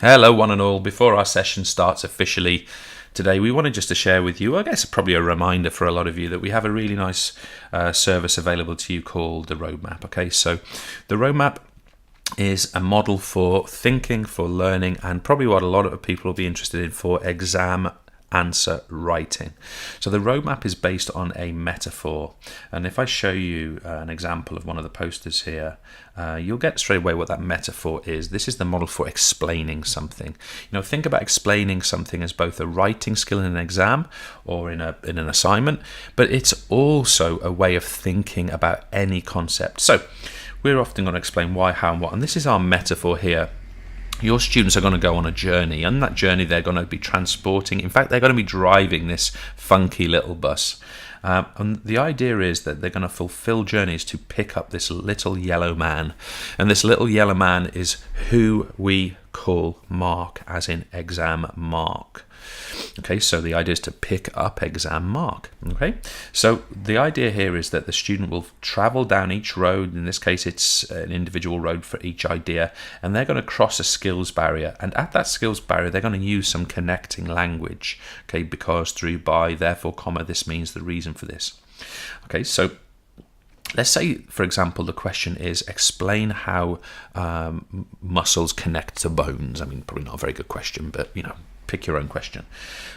Hello one and all. Before our session starts officially today, we wanted just to share with you, I guess probably a reminder for a lot of you, that we have a really nice service available to you called the Roadmap. Okay, so the Roadmap is a model for thinking, for learning, and probably what a lot of people will be interested in for exam answer writing. So the roadmap is based on a metaphor, and if I show you an example of one of the posters here, you'll get straight away what that metaphor is. This is the model for explaining something. Think about explaining something as both a writing skill in an exam or in an assignment, but it's also a way of thinking about any concept. So we're often going to explain why, how, and what, and this is our metaphor here. Your students are going to go on a journey, and that journey they're going to be transporting. In fact, they're going to be driving this funky little bus. And the idea is that they're going to fulfill journeys to pick up this little yellow man. And this little yellow man is who we call Mark, as in exam Mark. Okay, so the idea is to pick up exam Mark. Okay, so the idea here is that the student will travel down each road. In this case, it's an individual road for each idea, and they're going to cross a skills barrier. And at that skills barrier, they're going to use some connecting language. Okay, because, through, by, therefore, comma, this means the reason for this. Okay, so let's say, for example, the question is explain how muscles connect to bones. I mean, probably not a very good question, but pick your own question.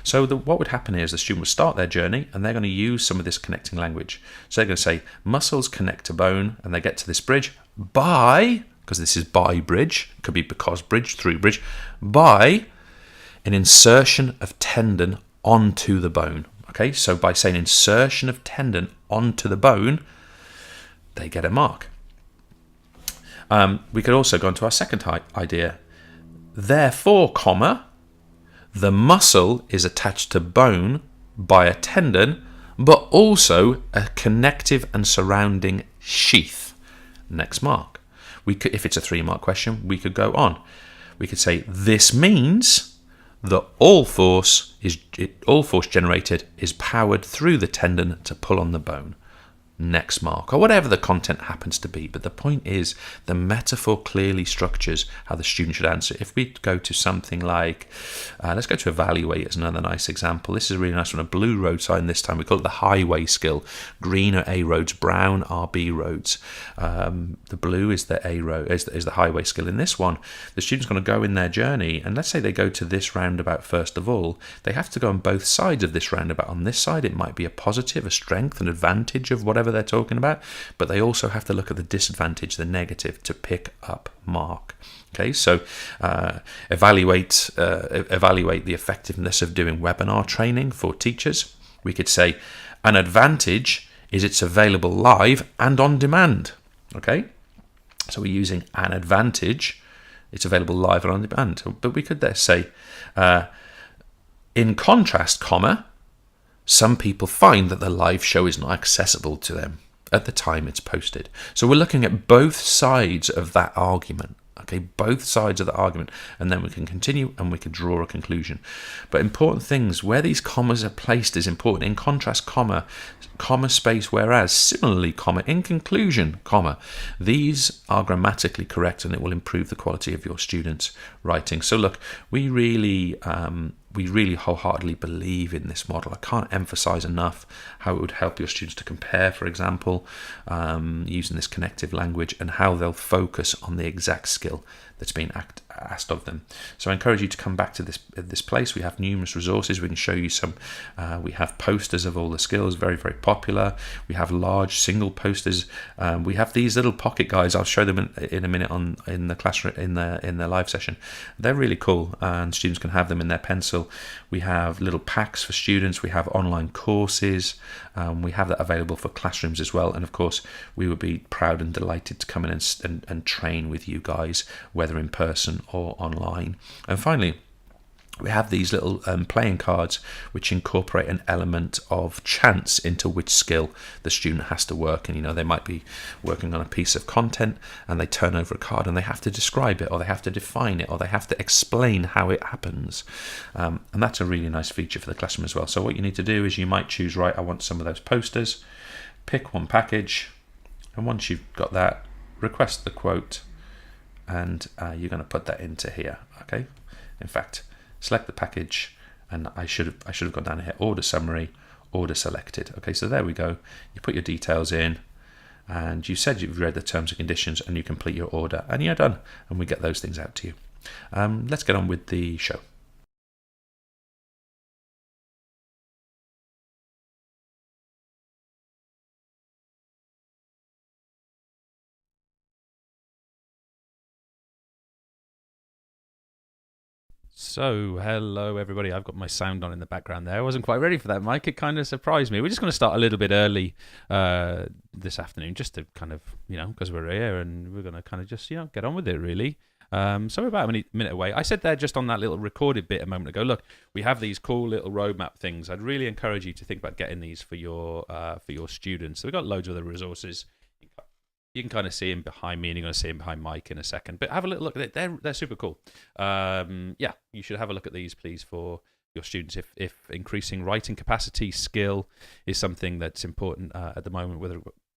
So what would happen here is the student would start their journey, and they're going to use some of this connecting language. So they're going to say muscles connect to bone, and they get to this bridge by, because this is by bridge, it could be because bridge, through bridge, by an insertion of tendon onto the bone. Okay, so by saying insertion of tendon onto the bone, they get a mark. We could also go on to our second idea. Therefore, comma, the muscle is attached to bone by a tendon, but also a connective and surrounding sheath. Next mark. If it's a 3-mark question, we could go on. We could say this means that all force generated is powered through the tendon to pull on the bone. Next mark, or whatever the content happens to be. But the point is, the metaphor clearly structures how the student should answer. If we go to something like, let's go to evaluate as another nice example. This is a really nice one, a blue road sign this time. We call it the highway skill. Green are A roads, brown are B roads. The blue is the A road, is the highway skill. In this one, the student's going to go in their journey, and let's say they go to this roundabout first of all. They have to go on both sides of this roundabout. On this side, it might be a positive, a strength, an advantage of whatever they're talking about, but they also have to look at the disadvantage, the negative, to pick up mark. Okay, so evaluate the effectiveness of doing webinar training for teachers. We could say an advantage is it's available live and on demand. Okay, so we're using an advantage, it's available live and on demand. But we could there say in contrast, comma, some people find that the live show is not accessible to them at the time it's posted. So we're looking at both sides of that argument. Okay, both sides of the argument, and then we can continue and we can draw a conclusion. But important things, where these commas are placed is important. In contrast, comma space, whereas, similarly, comma, in conclusion, comma. These are grammatically correct, and it will improve the quality of your students' writing. So look, we really wholeheartedly believe in this model. I can't emphasize enough how it would help your students to compare, for example, using this connective language, and how they'll focus on the exact skill that's being asked of them. So I encourage you to come back to this place. We have numerous resources. We can show you some. We have posters of all the skills, very, very popular. We have large single posters. We have these little pocket guides. I'll show them in a minute in the classroom, in the live session. They're really cool, and students can have them in their pencil. We have little packs for students. We have online courses. We have that available for classrooms as well. And of course, we would be proud and delighted to come in and train with you guys, whether in person or online. And finally, we have these little playing cards which incorporate an element of chance into which skill the student has to work. And they might be working on a piece of content, and they turn over a card and they have to describe it, or they have to define it, or they have to explain how it happens. And that's a really nice feature for the classroom as well. So what you need to do is you might choose, right, I want some of those posters, pick one package, and once you've got that, request the quote, and you're going to put that into here. Okay, In fact, select the package, and I should have gone down here, order summary, order selected. Okay, so there we go. You put your details in, and you said you've read the terms and conditions, and you complete your order, and you're done, and we get those things out to you. Let's get on with the show. So, hello everybody. I've got my sound on in the background there. I wasn't quite ready for that, Mike. It kind of surprised me. We're just going to start a little bit early this afternoon, just to kind of, because we're here and we're going to kind of just, get on with it, really. So we're about a minute away. I said there just on that little recorded bit a moment ago, look, we have these cool little roadmap things. I'd really encourage you to think about getting these for your students. So we've got loads of other resources. You can kind of see him behind me, and you're going to see him behind Mike in a second. But have a little look at it. They're super cool. You should have a look at these, please, for your students. If increasing writing capacity, skill is something that's important at the moment,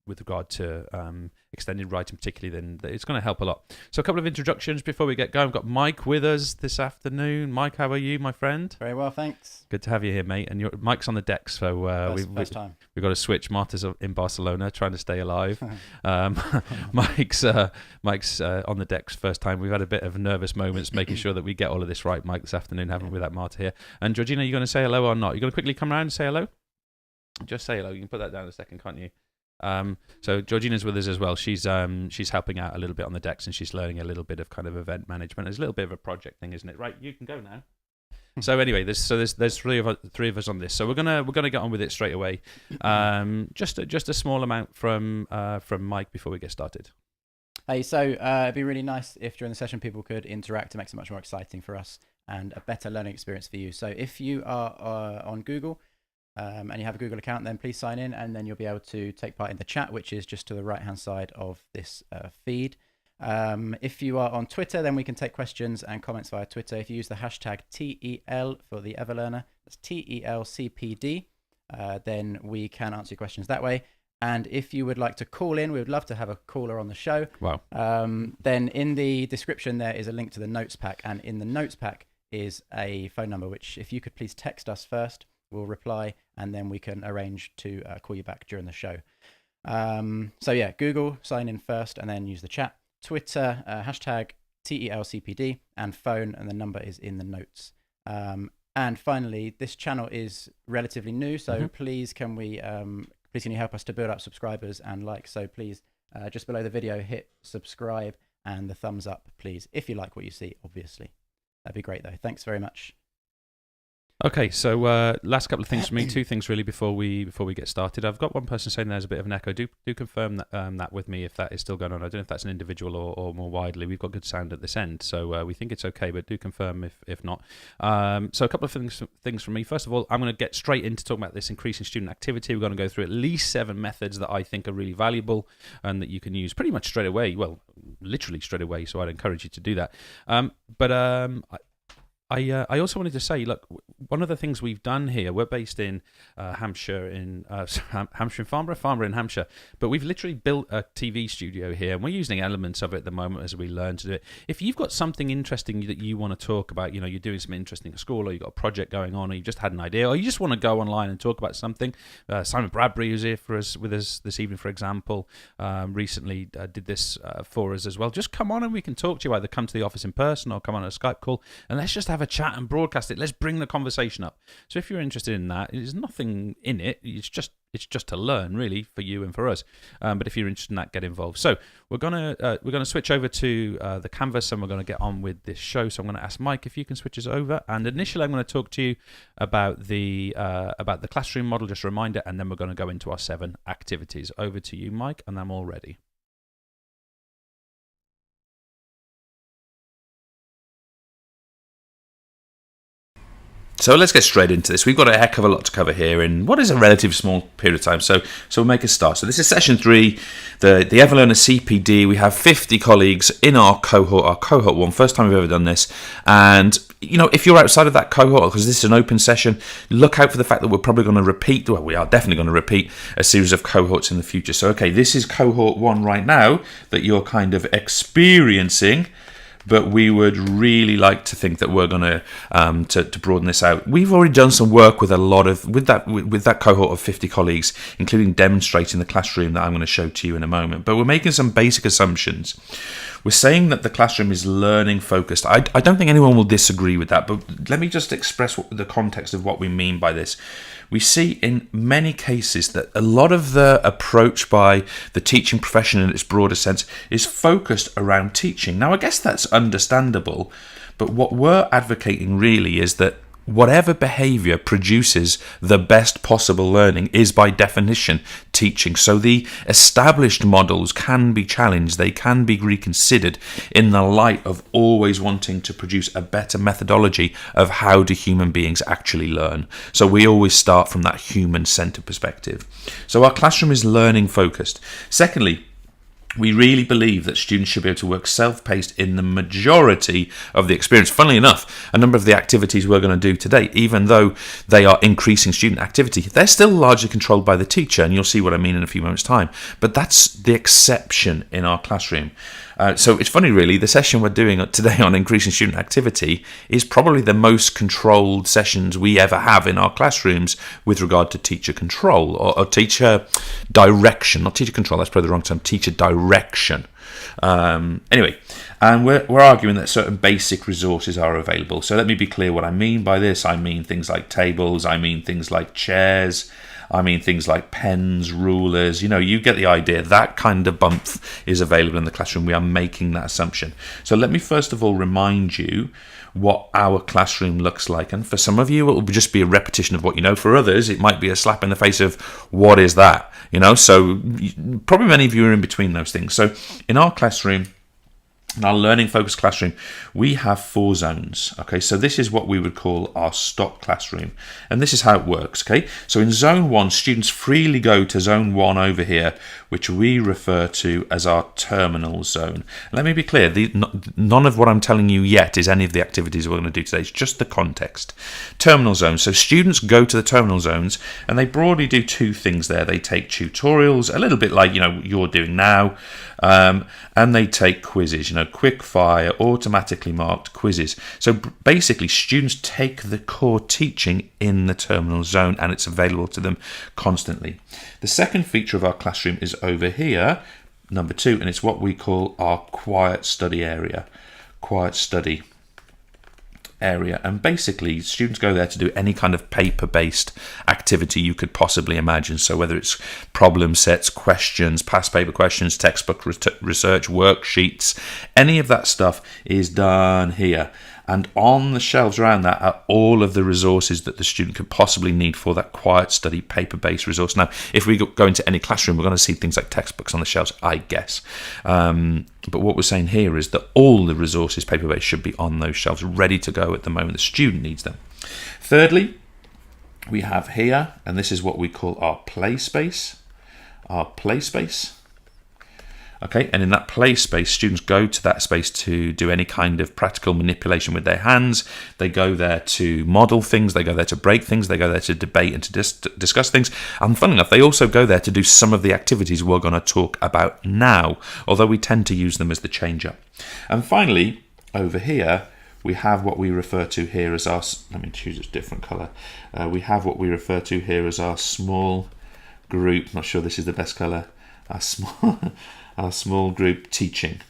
with regard to extended writing particularly, then it's going to help a lot. So a couple of introductions before we get going. We've got Mike with us this afternoon. Mike, how are you, my friend? Very well, thanks. Good to have you here, mate. And Mike's on the decks, so first time. We've got to switch. Marta's in Barcelona trying to stay alive. Mike's on the decks first time. We've had a bit of nervous moments making sure that we get all of this right, Mike, this afternoon, haven't we, without Marta here. And Georgina, you going to say hello or not? You going to quickly come around and say hello? Just say hello. You can put that down in a second, can't you? So Georgina's with us as well. She's helping out a little bit on the decks, and she's learning a little bit of kind of event management. It's a little bit of a project thing, isn't it? Right, you can go now. So anyway, there's three of us on this. So we're gonna get on with it straight away. Just a small amount from Mike before we get started. Hey, so it'd be really nice if during the session people could interact to make it much more exciting for us and a better learning experience for you. So if you are on Google, and you have a Google account, then please sign in, and then you'll be able to take part in the chat, which is just to the right hand side of this feed. If you are on Twitter, then we can take questions and comments via Twitter. If you use the hashtag TEL for the EverLearner, that's TEL CPD, then we can answer your questions that way. And if you would like to call in, we would love to have a caller on the show. Wow. Then in the description there is a link to the notes pack, and in the notes pack is a phone number, which if you could please text us first, we'll reply, and then we can arrange to call you back during the show. So yeah, Google, sign in first, and then use the chat. Twitter, hashtag TELCPD, and phone, and the number is in the notes. And finally, this channel is relatively new, so please can you help us to build up subscribers and likes? So please, just below the video, hit subscribe and the thumbs up, please, if you like what you see, obviously. That'd be great, though. Thanks very much. Okay, so last couple of things from me. Two things really before we get started. I've got one person saying there's a bit of an echo. Do confirm that with me if that is still going on. I don't know if that's an individual or more widely. We've got good sound at this end, so we think it's okay. But do confirm if not. So a couple of things from me. First of all, I'm going to get straight into talking about this increasing student activity. We're going to go through at least 7 methods that I think are really valuable and that you can use pretty much straight away. Well, literally straight away. So I'd encourage you to do that. I also wanted to say, look, one of the things we've done here, we're based in Hampshire, Hampshire and Farnborough in Hampshire, but we've literally built a TV studio here, and we're using elements of it at the moment as we learn to do it. If you've got something interesting that you want to talk about, you're doing something interesting at school, or you've got a project going on, or you just had an idea, or you just want to go online and talk about something. Simon Bradbury, who's here with us this evening, for example, recently did this for us as well. Just come on and we can talk to you, either come to the office in person or come on a Skype call, and let's just have a chat and broadcast it. Let's bring the conversation up. So if you're interested in that, there's nothing in it. It's just to learn, really, for you and for us. But if you're interested in that, get involved. So we're gonna switch over to the canvas, and we're gonna get on with this show. So I'm gonna ask Mike if you can switch us over. And initially, I'm gonna talk to you about the classroom model, just a reminder, and then we're gonna go into our 7 activities. Over to you, Mike, and I'm all ready. So let's get straight into this. We've got a heck of a lot to cover here in what is a relatively small period of time. So we'll make a start. So this is session 3, the EverLearner CPD. We have 50 colleagues in our cohort 1. First time we've ever done this. And if you're outside of that cohort, because this is an open session, look out for the fact that we're probably going to repeat. Well, we are definitely going to repeat a series of cohorts in the future. So okay, this is cohort 1 right now that you're kind of experiencing. but we would really like to think that we're going to broaden this out. We've already done some work with that cohort of 50 colleagues, including demonstrating the classroom that I'm going to show to you in a moment. But we're making some basic assumptions. We're saying that the classroom is learning focused. I don't think anyone will disagree with that, but let me just express the context of what we mean by this. We see in many cases that a lot of the approach by the teaching profession in its broader sense is focused around teaching. Now, I guess that's understandable, but what we're advocating really is that whatever behaviour produces the best possible learning is by definition teaching. So the established models can be challenged, they can be reconsidered in the light of always wanting to produce a better methodology of how do human beings actually learn. So we always start from that human-centred perspective. So our classroom is learning focused. Secondly, we really believe that students should be able to work self-paced in the majority of the experience. Funnily enough, a number of the activities we're going to do today, even though they are increasing student activity, they're still largely controlled by the teacher, and you'll see what I mean in a few moments' time. But that's the exception in our classroom. So it's funny, really, the session we're doing today on increasing student activity is probably the most controlled sessions we ever have in our classrooms with regard to teacher control or teacher direction. Not teacher control, that's probably the wrong term, teacher direction. Anyway, and we're arguing that certain basic resources are available. So let me be clear what I mean by this. I mean things like tables, I mean things like chairs, I mean things like pens, rulers, you get the idea. That kind of bump is available in the classroom. We are making that assumption. So let me first of all remind you what our classroom looks like. And for some of you, it will just be a repetition of what you know. For others, it might be a slap in the face of, what is that? So probably many of you are in between those things. So in our classroom, in our learning focused classroom, we have 4 zones. Okay, so this is what we would call our stop classroom, and this is how it works. Okay, so in zone 1, students freely go to zone 1 over here, which we refer to as our terminal zone. Let me be clear, none of what I'm telling you yet is any of the activities we're going to do today. It's just the context. Terminal zones. So students go to the terminal zones, and they broadly do 2 things there. They take tutorials, a little bit like you're doing now, and they take quizzes, quick fire, automatically marked quizzes. So basically, students take the core teaching in the terminal zone, and it's available to them constantly. The second feature of our classroom is over here, number 2, and it's what we call our quiet study area. Quiet study area, and basically students go there to do any kind of paper-based activity you could possibly imagine. So whether it's problem sets, questions, past paper questions, textbook research, worksheets, any of that stuff is done here. And on the shelves around that are all of the resources that the student could possibly need for that quiet study paper-based resource. Now, if we go into any classroom, we're going to see things like textbooks on the shelves, I guess. But what we're saying here is that all the resources paper-based should be on those shelves, ready to go at the moment the student needs them. Thirdly, we have here, and this is what we call our play space. Our play space. Okay, and in that play space, students go to that space to do any kind of practical manipulation with their hands. They go there to model things. They go there to break things. They go there to debate and to discuss things. And funnily enough, they also go there to do some of the activities we're going to talk about now, although we tend to use them as the change-up. And finally, over here, we have what we refer to here as our, let me choose a different colour. We have what we refer to here as our small group, not sure this is the best colour, our small group teaching.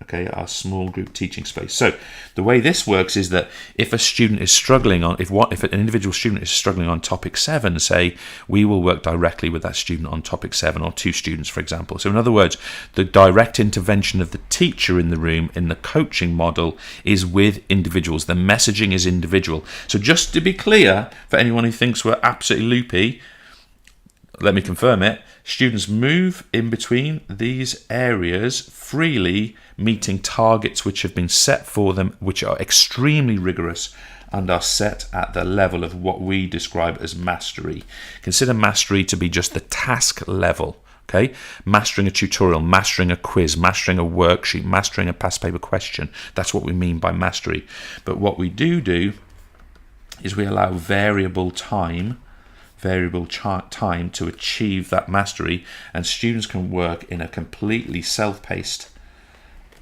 Okay, our small group teaching space. So the way this works is that if a student is struggling on, if an individual student is struggling on topic 7, say, we will work directly with that student on topic 7, or 2 students, for example. So in other words, the direct intervention of the teacher in the room in the coaching model is with individuals. The messaging is individual. So just to be clear, for anyone who thinks we're absolutely loopy, let me confirm it. Students move in between these areas freely, meeting targets which have been set for them, which are extremely rigorous and are set at the level of what we describe as mastery. Consider mastery to be just the task level. Okay, mastering a tutorial, mastering a quiz, mastering a worksheet, mastering a past paper question. That's what we mean by mastery. But what we do is we allow variable time to achieve that mastery, and students can work in a completely self-paced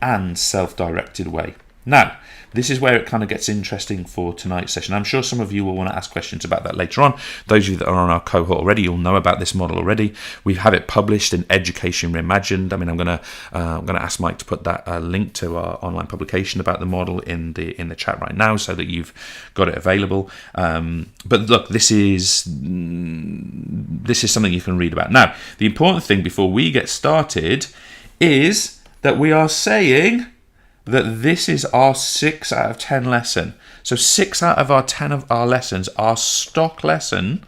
and self-directed way. Now, this is where it kind of gets interesting for tonight's session. I'm sure some of you will want to ask questions about that later on. Those of you that are on our cohort already, you'll know about this model already. We have it published in Education Reimagined. I mean, I'm going to ask Mike to put that link to our online publication about the model in the chat right now, so that you've got it available. But look, this is something you can read about. Now, the important thing before we get started is that we are saying that this is our 6 out of 10 lesson. So 6 out of our 10 of our lessons, our stock lesson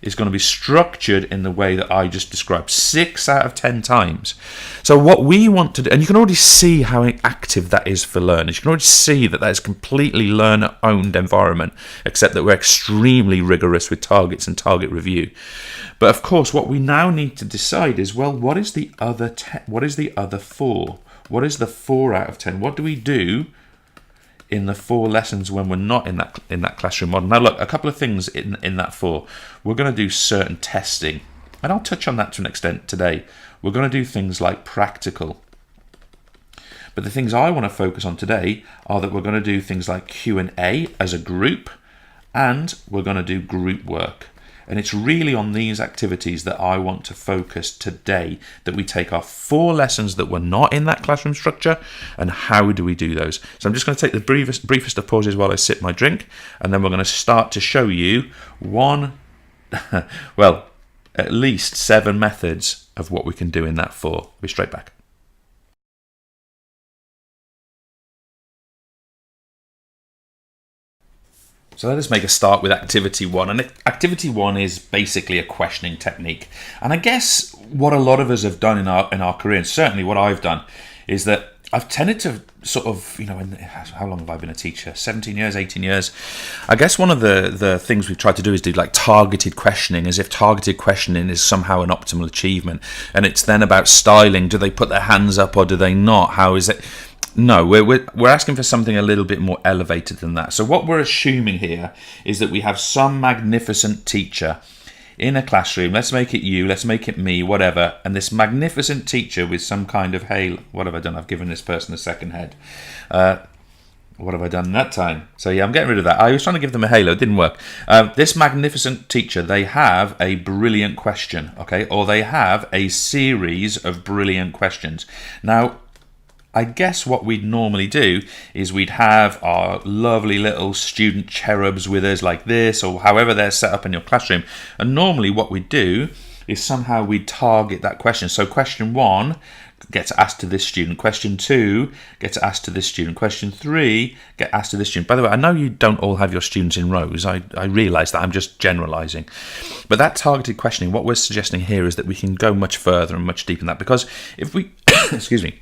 is going to be structured in the way that I just described, 6 out of 10 times. So what we want to do, and you can already see how active that is for learners. You can already see that is completely learner-owned environment, except that we're extremely rigorous with targets and target review. But of course, what we now need to decide is, well, what is the other 4? What is the 4 out of 10? What do we do in the 4 lessons when we're not in that classroom model? Now, look, a couple of things in that 4. We're going to do certain testing, and I'll touch on that to an extent today. We're going to do things like practical. But the things I want to focus on today are that we're going to do things like Q&A as a group, and we're going to do group work. And it's really on these activities that I want to focus today, that we take our 4 lessons that were not in that classroom structure, and how do we do those. So I'm just going to take the briefest of pauses while I sip my drink, and then we're going to start to show you at least 7 methods of what we can do in that 4. I'll be straight back. So let us make a start with activity 1. And activity 1 is basically a questioning technique. And I guess what a lot of us have done in our career, and certainly what I've done, is that I've tended to sort of, how long have I been a teacher? 17 years, 18 years. I guess one of the things we've tried to do is do like targeted questioning, as if targeted questioning is somehow an optimal achievement. And it's then about styling. Do they put their hands up or do they not? How is it? No, we're asking for something a little bit more elevated than that. So what we're assuming here is that we have some magnificent teacher in a classroom. Let's make it you, let's make it me, whatever. And this magnificent teacher with some kind of halo. What have I done? I've given this person a second head. What have I done that time? So yeah, I'm getting rid of that. I was trying to give them a halo. It didn't work. This magnificent teacher, they have a brilliant question, okay? Or they have a series of brilliant questions. Now, I guess what we'd normally do is we'd have our lovely little student cherubs with us like this, or however they're set up in your classroom. And normally what we do is somehow we target that question. So question 1 gets asked to this student. Question 2 gets asked to this student. Question 3 get asked to this student. By the way, I know you don't all have your students in rows. I realise that. I'm just generalising. But that targeted questioning, what we're suggesting here is that we can go much further and much deeper than that. Because if we, excuse me,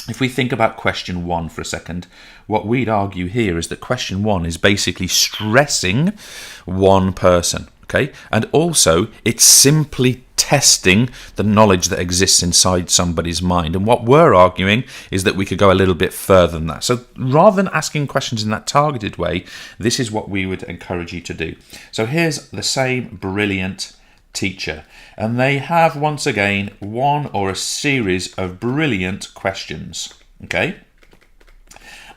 if we think about question 1 for a second, what we'd argue here is that question 1 is basically stressing one person, okay? And also, it's simply testing the knowledge that exists inside somebody's mind. And what we're arguing is that we could go a little bit further than that. So rather than asking questions in that targeted way, this is what we would encourage you to do. So here's the same brilliant teacher, and they have once again one or a series of brilliant questions, okay?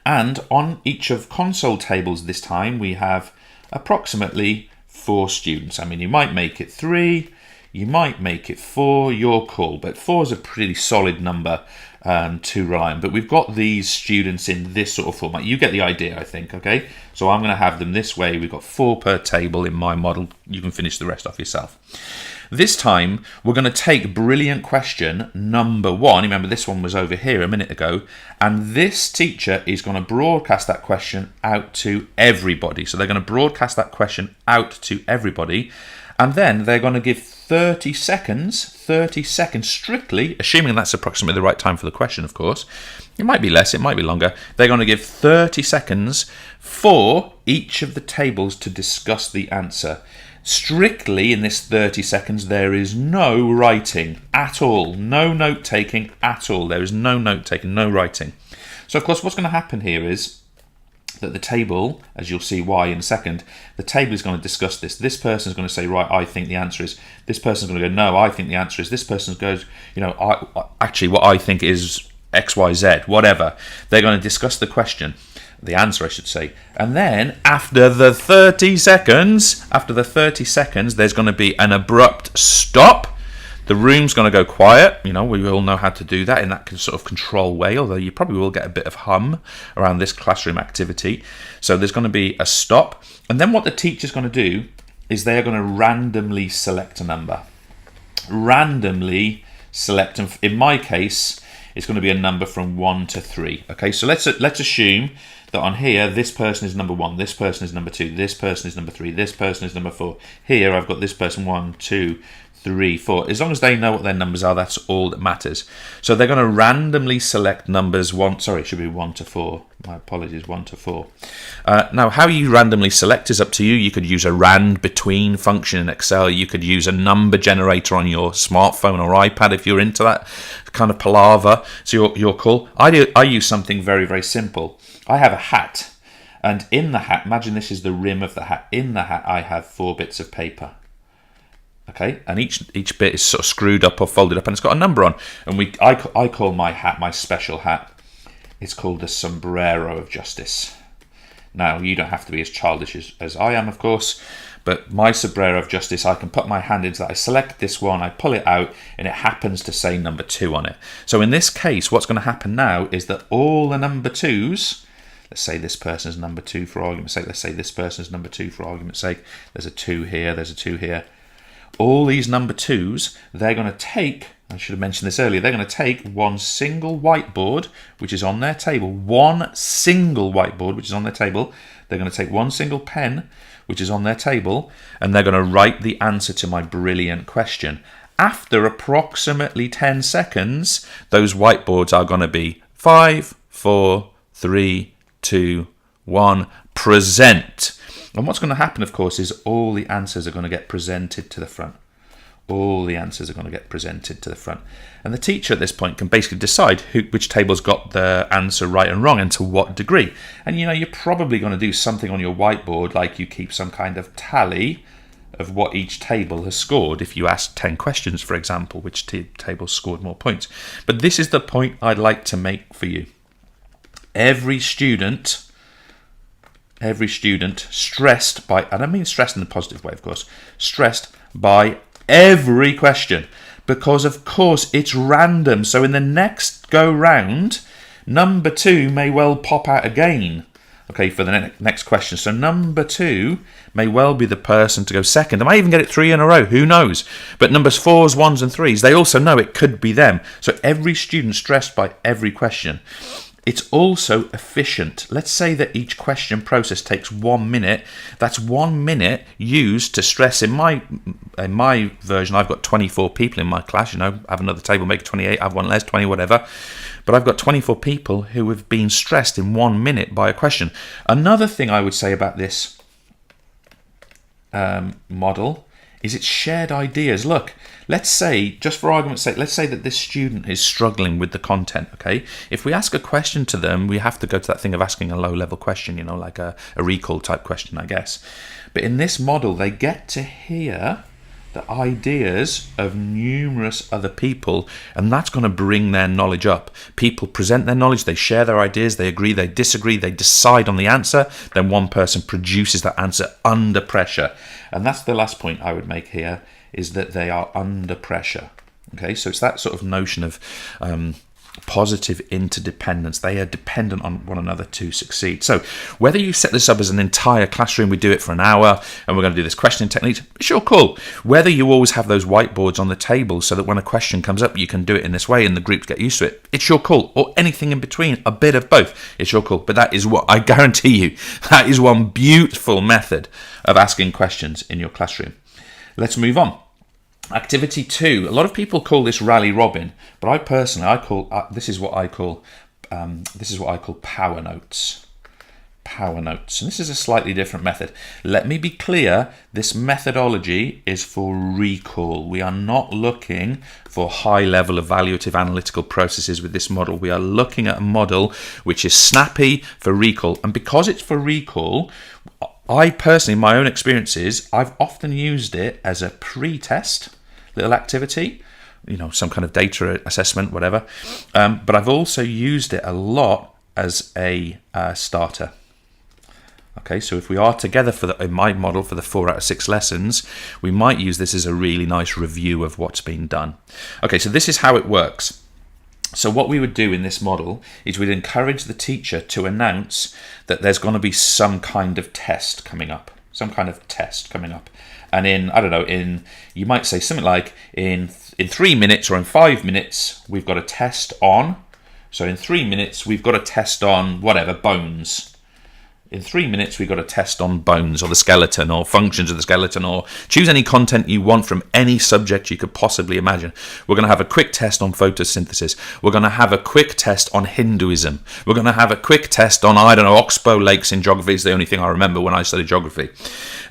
And on each of console tables this time we have approximately 4 students. I mean, you might make it 3, you might make it 4, your call, but 4 is a pretty solid number to rely on. But we've got these students in this sort of format. You get the idea, I think, okay? So I'm going to have them this way. We've got 4 per table in my model. You can finish the rest off yourself. This time, we're going to take brilliant question number 1. Remember, this one was over here a minute ago. And this teacher is going to broadcast that question out to everybody. So they're going to broadcast that question out to everybody. And then they're going to give 30 seconds strictly, assuming that's approximately the right time for the question, of course. It might be less, it might be longer. They're going to give 30 seconds for each of the tables to discuss the answer. Strictly in this 30 seconds, there is no writing at all, no note taking at all. There is no note taking, no writing. So, of course, what's going to happen here is that the table, as you'll see why in a second, the table is going to discuss this. This person is going to say, right, I think the answer is. This person's going to go, no, I think the answer is. This person goes, actually what I think is XYZ, whatever. They're going to discuss the question, the answer I should say, and then after the 30 seconds, there's going to be an abrupt stop. The room's going to go quiet. We all know how to do that in that sort of control way, although you probably will get a bit of hum around this classroom activity. So there's going to be a stop, and then what the teacher's going to do is they're going to randomly select a number. Randomly select, and in my case, it's going to be a number from 1 to 3. Okay, so let's assume that on here, this person is number 1, this person is number 2, this person is number 3, this person is number 4. Here, I've got this person 1, 2, 3, 4. As long as they know what their numbers are, that's all that matters. So they're going to randomly select numbers it should be 1 to 4. My apologies, 1 to 4. Now, how you randomly select is up to you. You could use a rand between function in Excel. You could use a number generator on your smartphone or iPad if you're into that kind of palaver. So you're cool. I use something very, very simple. I have a hat, and in the hat, imagine this is the rim of the hat. In the hat, I have 4 bits of paper. Okay, and each bit is sort of screwed up or folded up, and it's got a number on. And I call my hat, my special hat, it's called the sombrero of justice. Now, you don't have to be as childish as I am, of course, but my sombrero of justice, I can put my hand into that. I select this one, I pull it out, and it happens to say number 2 on it. So in this case, what's going to happen now is that all the number 2s, let's say this person is number 2 for argument's sake, let's say this person is number 2 for argument's sake, there's a 2 here, there's a 2 here. All these number 2s, they're going to take, I should have mentioned this earlier, they're going to take one single whiteboard, which is on their table, one single whiteboard, which is on their table. They're going to take one single pen, which is on their table, and they're going to write the answer to my brilliant question. After approximately 10 seconds, those whiteboards are going to be 5, 4, 3, 2, 1, present. And what's going to happen, of course, is all the answers are going to get presented to the front. All the answers are going to get presented to the front. And the teacher at this point can basically decide which table's got the answer right and wrong and to what degree. And you're probably going to do something on your whiteboard, like you keep some kind of tally of what each table has scored. If you ask 10 questions, for example, which table scored more points. But this is the point I'd like to make for you. Every student stressed by, and I mean stressed in a positive way, of course, stressed by every question, because of course it's random. So in the next go round, number 2 may well pop out again, okay, for the next question. So number 2 may well be the person to go second. I might even get it 3 in a row, who knows? But numbers 4s, 1s and 3s, they also know it could be them. So every student stressed by every question. It's also efficient. Let's say that each question process takes 1 minute. That's 1 minute used to stress. In my version, I've got 24 people in my class. I have another table, make it 28, I have one less, 20, whatever. But I've got 24 people who have been stressed in 1 minute by a question. Another thing I would say about this model is it's shared ideas. Look, let's say, just for argument's sake, let's say that this student is struggling with the content, okay? If we ask a question to them, we have to go to that thing of asking a low-level question, like a recall type question, I guess. But in this model, they get to hear the ideas of numerous other people, and that's going to bring their knowledge up. People present their knowledge, they share their ideas, they agree, they disagree, they decide on the answer, then one person produces that answer under pressure. And that's the last point I would make here, is that they are under pressure. Okay, so it's that sort of notion of positive interdependence. They are dependent on one another to succeed. So whether you set this up as an entire classroom, we do it for an hour and we're going to do this questioning technique, sure, cool. Whether you always have those whiteboards on the table so that when a question comes up, you can do it in this way and the groups get used to it, it's your call. Or anything in between, a bit of both, it's your call. But that is what I guarantee you, that is one beautiful method of asking questions in your classroom. Let's move on. Activity 2. A lot of people call this rally robin, but I personally call this is what I call power notes. Power notes, and this is a slightly different method. Let me be clear: this methodology is for recall. We are not looking for high-level evaluative analytical processes with this model. We are looking at a model which is snappy for recall, and because it's for recall, I personally, in my own experiences, I've often used it as a pre-test little activity some kind of data assessment, whatever. But I've also used it a lot as a starter. Okay, so if we are together in my model for the 4 out of 6 lessons, we might use this as a really nice review of what's been done. Okay, so this is how it works. So what we would do in this model is we'd encourage the teacher to announce that there's going to be some kind of test coming up. And you might say something like, in 3 minutes or in 5 minutes, we've got a test on. So in 3 minutes, we've got a test on whatever, bones. In 3 minutes, we've got a test on bones or the skeleton or functions of the skeleton, or choose any content you want from any subject you could possibly imagine. We're going to have a quick test on photosynthesis. We're going to have a quick test on Hinduism. We're going to have a quick test on, Oxbow Lakes in geography is the only thing I remember when I studied geography.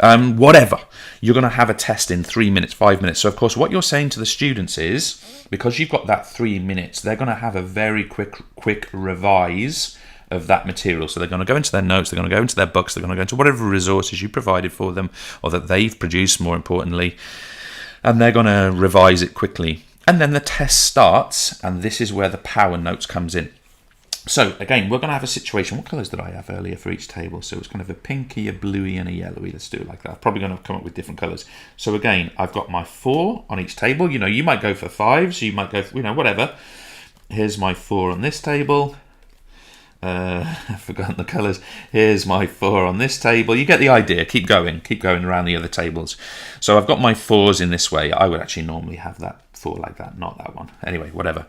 Whatever. You're going to have a test in 3 minutes, 5 minutes. So, of course, what you're saying to the students is, because you've got that 3 minutes, they're going to have a very quick revise of that material. So they're going to go into their notes, they're going to go into their books, they're going to go into whatever resources you provided for them or that they've produced, more importantly, and they're going to revise it quickly. And then the test starts, and this is where the power notes comes in. So again, we're going to have a situation. What colours did I have earlier for each table? So it's kind of a pinky, a bluey, and a yellowy. Let's do it like that. I'm probably going to come up with different colours. So again, I've got my 4 on each table. You might go for 5s, you might go for, whatever. Here's my 4 on this table. I've forgotten the colours. Here's my 4 on this table. You get the idea. Keep going around the other tables. So I've got my 4s in this way. I would actually normally have that 4 like that, not that one. Anyway, whatever.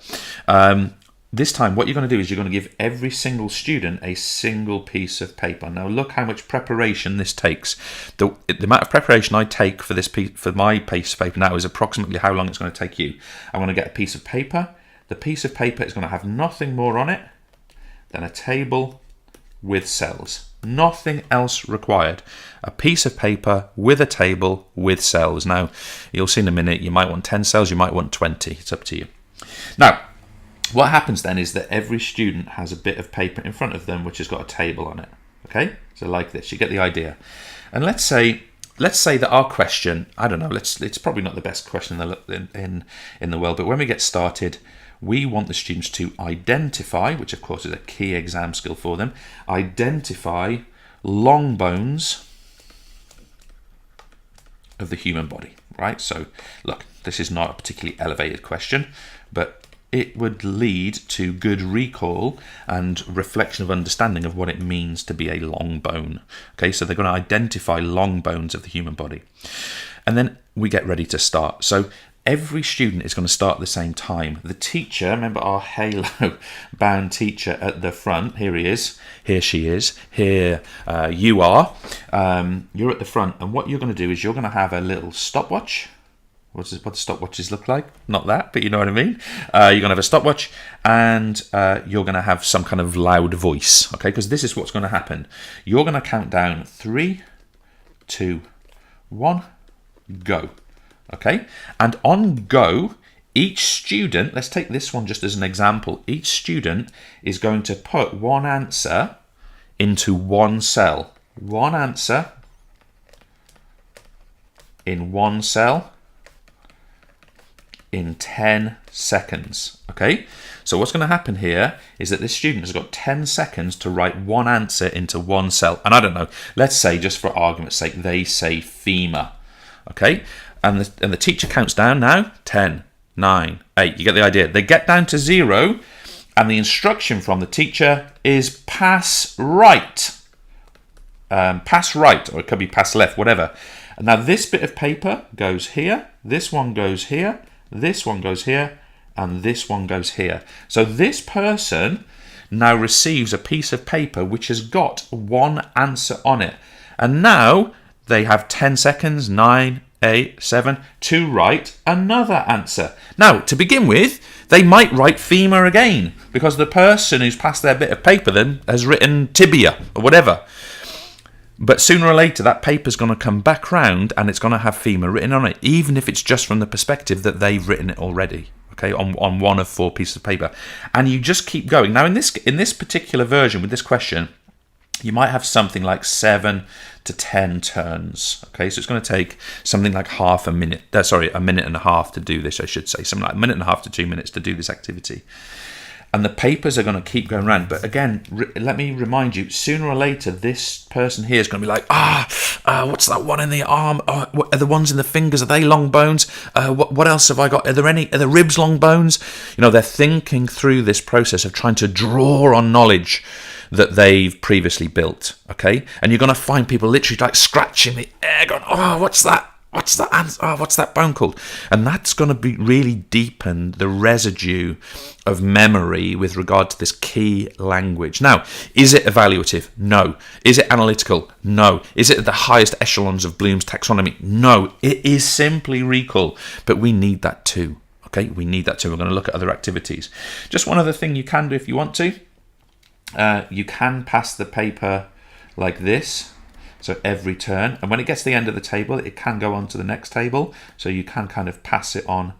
This time, what you're going to do is you're going to give every single student a single piece of paper. Now, look how much preparation this takes. The amount of preparation I take for my piece of paper now is approximately how long it's going to take you. I'm going to get a piece of paper. The piece of paper is going to have nothing more on it than a table with cells. Nothing else required. A piece of paper with a table with cells. Now, you'll see in a minute, you might want 10 cells, you might want 20. It's up to you. Now, what happens then is that every student has a bit of paper in front of them which has got a table on it. Okay? So like this, you get the idea. And let's say that our question, I don't know, it's probably not the best question in the world, but when we get started, we want the students to identify, which of course is a key exam skill for them, identify long bones of the human body, right? So look, this is not a particularly elevated question, but it would lead to good recall and reflection of understanding of what it means to be a long bone. Okay, so they're going to identify long bones of the human body. And then we get ready to start. So every student is going to start at the same time. The teacher, remember our halo bound teacher at the front, here he is, here she is, here you are, you're at the front, and what you're going to do is you're going to have a little stopwatch. What do stopwatches look like? Not that, but you know what I mean. You're going to have a stopwatch, and you're going to have some kind of loud voice, okay? Because this is what's going to happen. You're going to count down 3, 2, 1, go. Okay, and on go, each student, let's take this one just as an example, each student is going to put one answer into one cell. One answer in one cell in 10 seconds. Okay, so what's going to happen here is that this student has got 10 seconds to write one answer into one cell. And I don't know, let's say, just for argument's sake, they say femur. Okay, and the teacher counts down now, 10, 9, 8. You get the idea. They get down to 0, and the instruction from the teacher is pass right. Pass right, or it could be pass left, whatever. And now this bit of paper goes here, this one goes here, this one goes here, and this one goes here. So this person now receives a piece of paper which has got one answer on it. And now they have 10 seconds, 9, 8, 7, to write another answer. Now, to begin with, they might write femur again, because the person who's passed their bit of paper then has written tibia or whatever. But sooner or later, that paper's going to come back round and it's going to have femur written on it, even if it's just from the perspective that they've written it already, okay, on one of 4 pieces of paper. And you just keep going. Now, in this particular version with this question, you might have something like 7 to 10 turns. Okay, so it's going to take something like a minute and a half to do this, I should say. Something like a minute and a half to 2 minutes to do this activity. And the papers are going to keep going around. But again, let me remind you, sooner or later, this person here is going to be like, what's that one in the arm? What are the ones in the fingers? Are they long bones? What else have I got? Are the ribs long bones? They're thinking through this process of trying to draw on knowledge that they've previously built. Okay? And you're going to find people literally like scratching the air, going, what's that? What's that bone called? And that's going to be really deepen the residue of memory with regard to this key language. Now, is it evaluative? No. Is it analytical? No. Is it at the highest echelons of Bloom's taxonomy? No. It is simply recall, but we need that too. Okay, we need that too. We're going to look at other activities. Just one other thing you can do if you want to. You can pass the paper like this. So every turn, and when it gets to the end of the table, it can go on to the next table. So you can kind of pass it on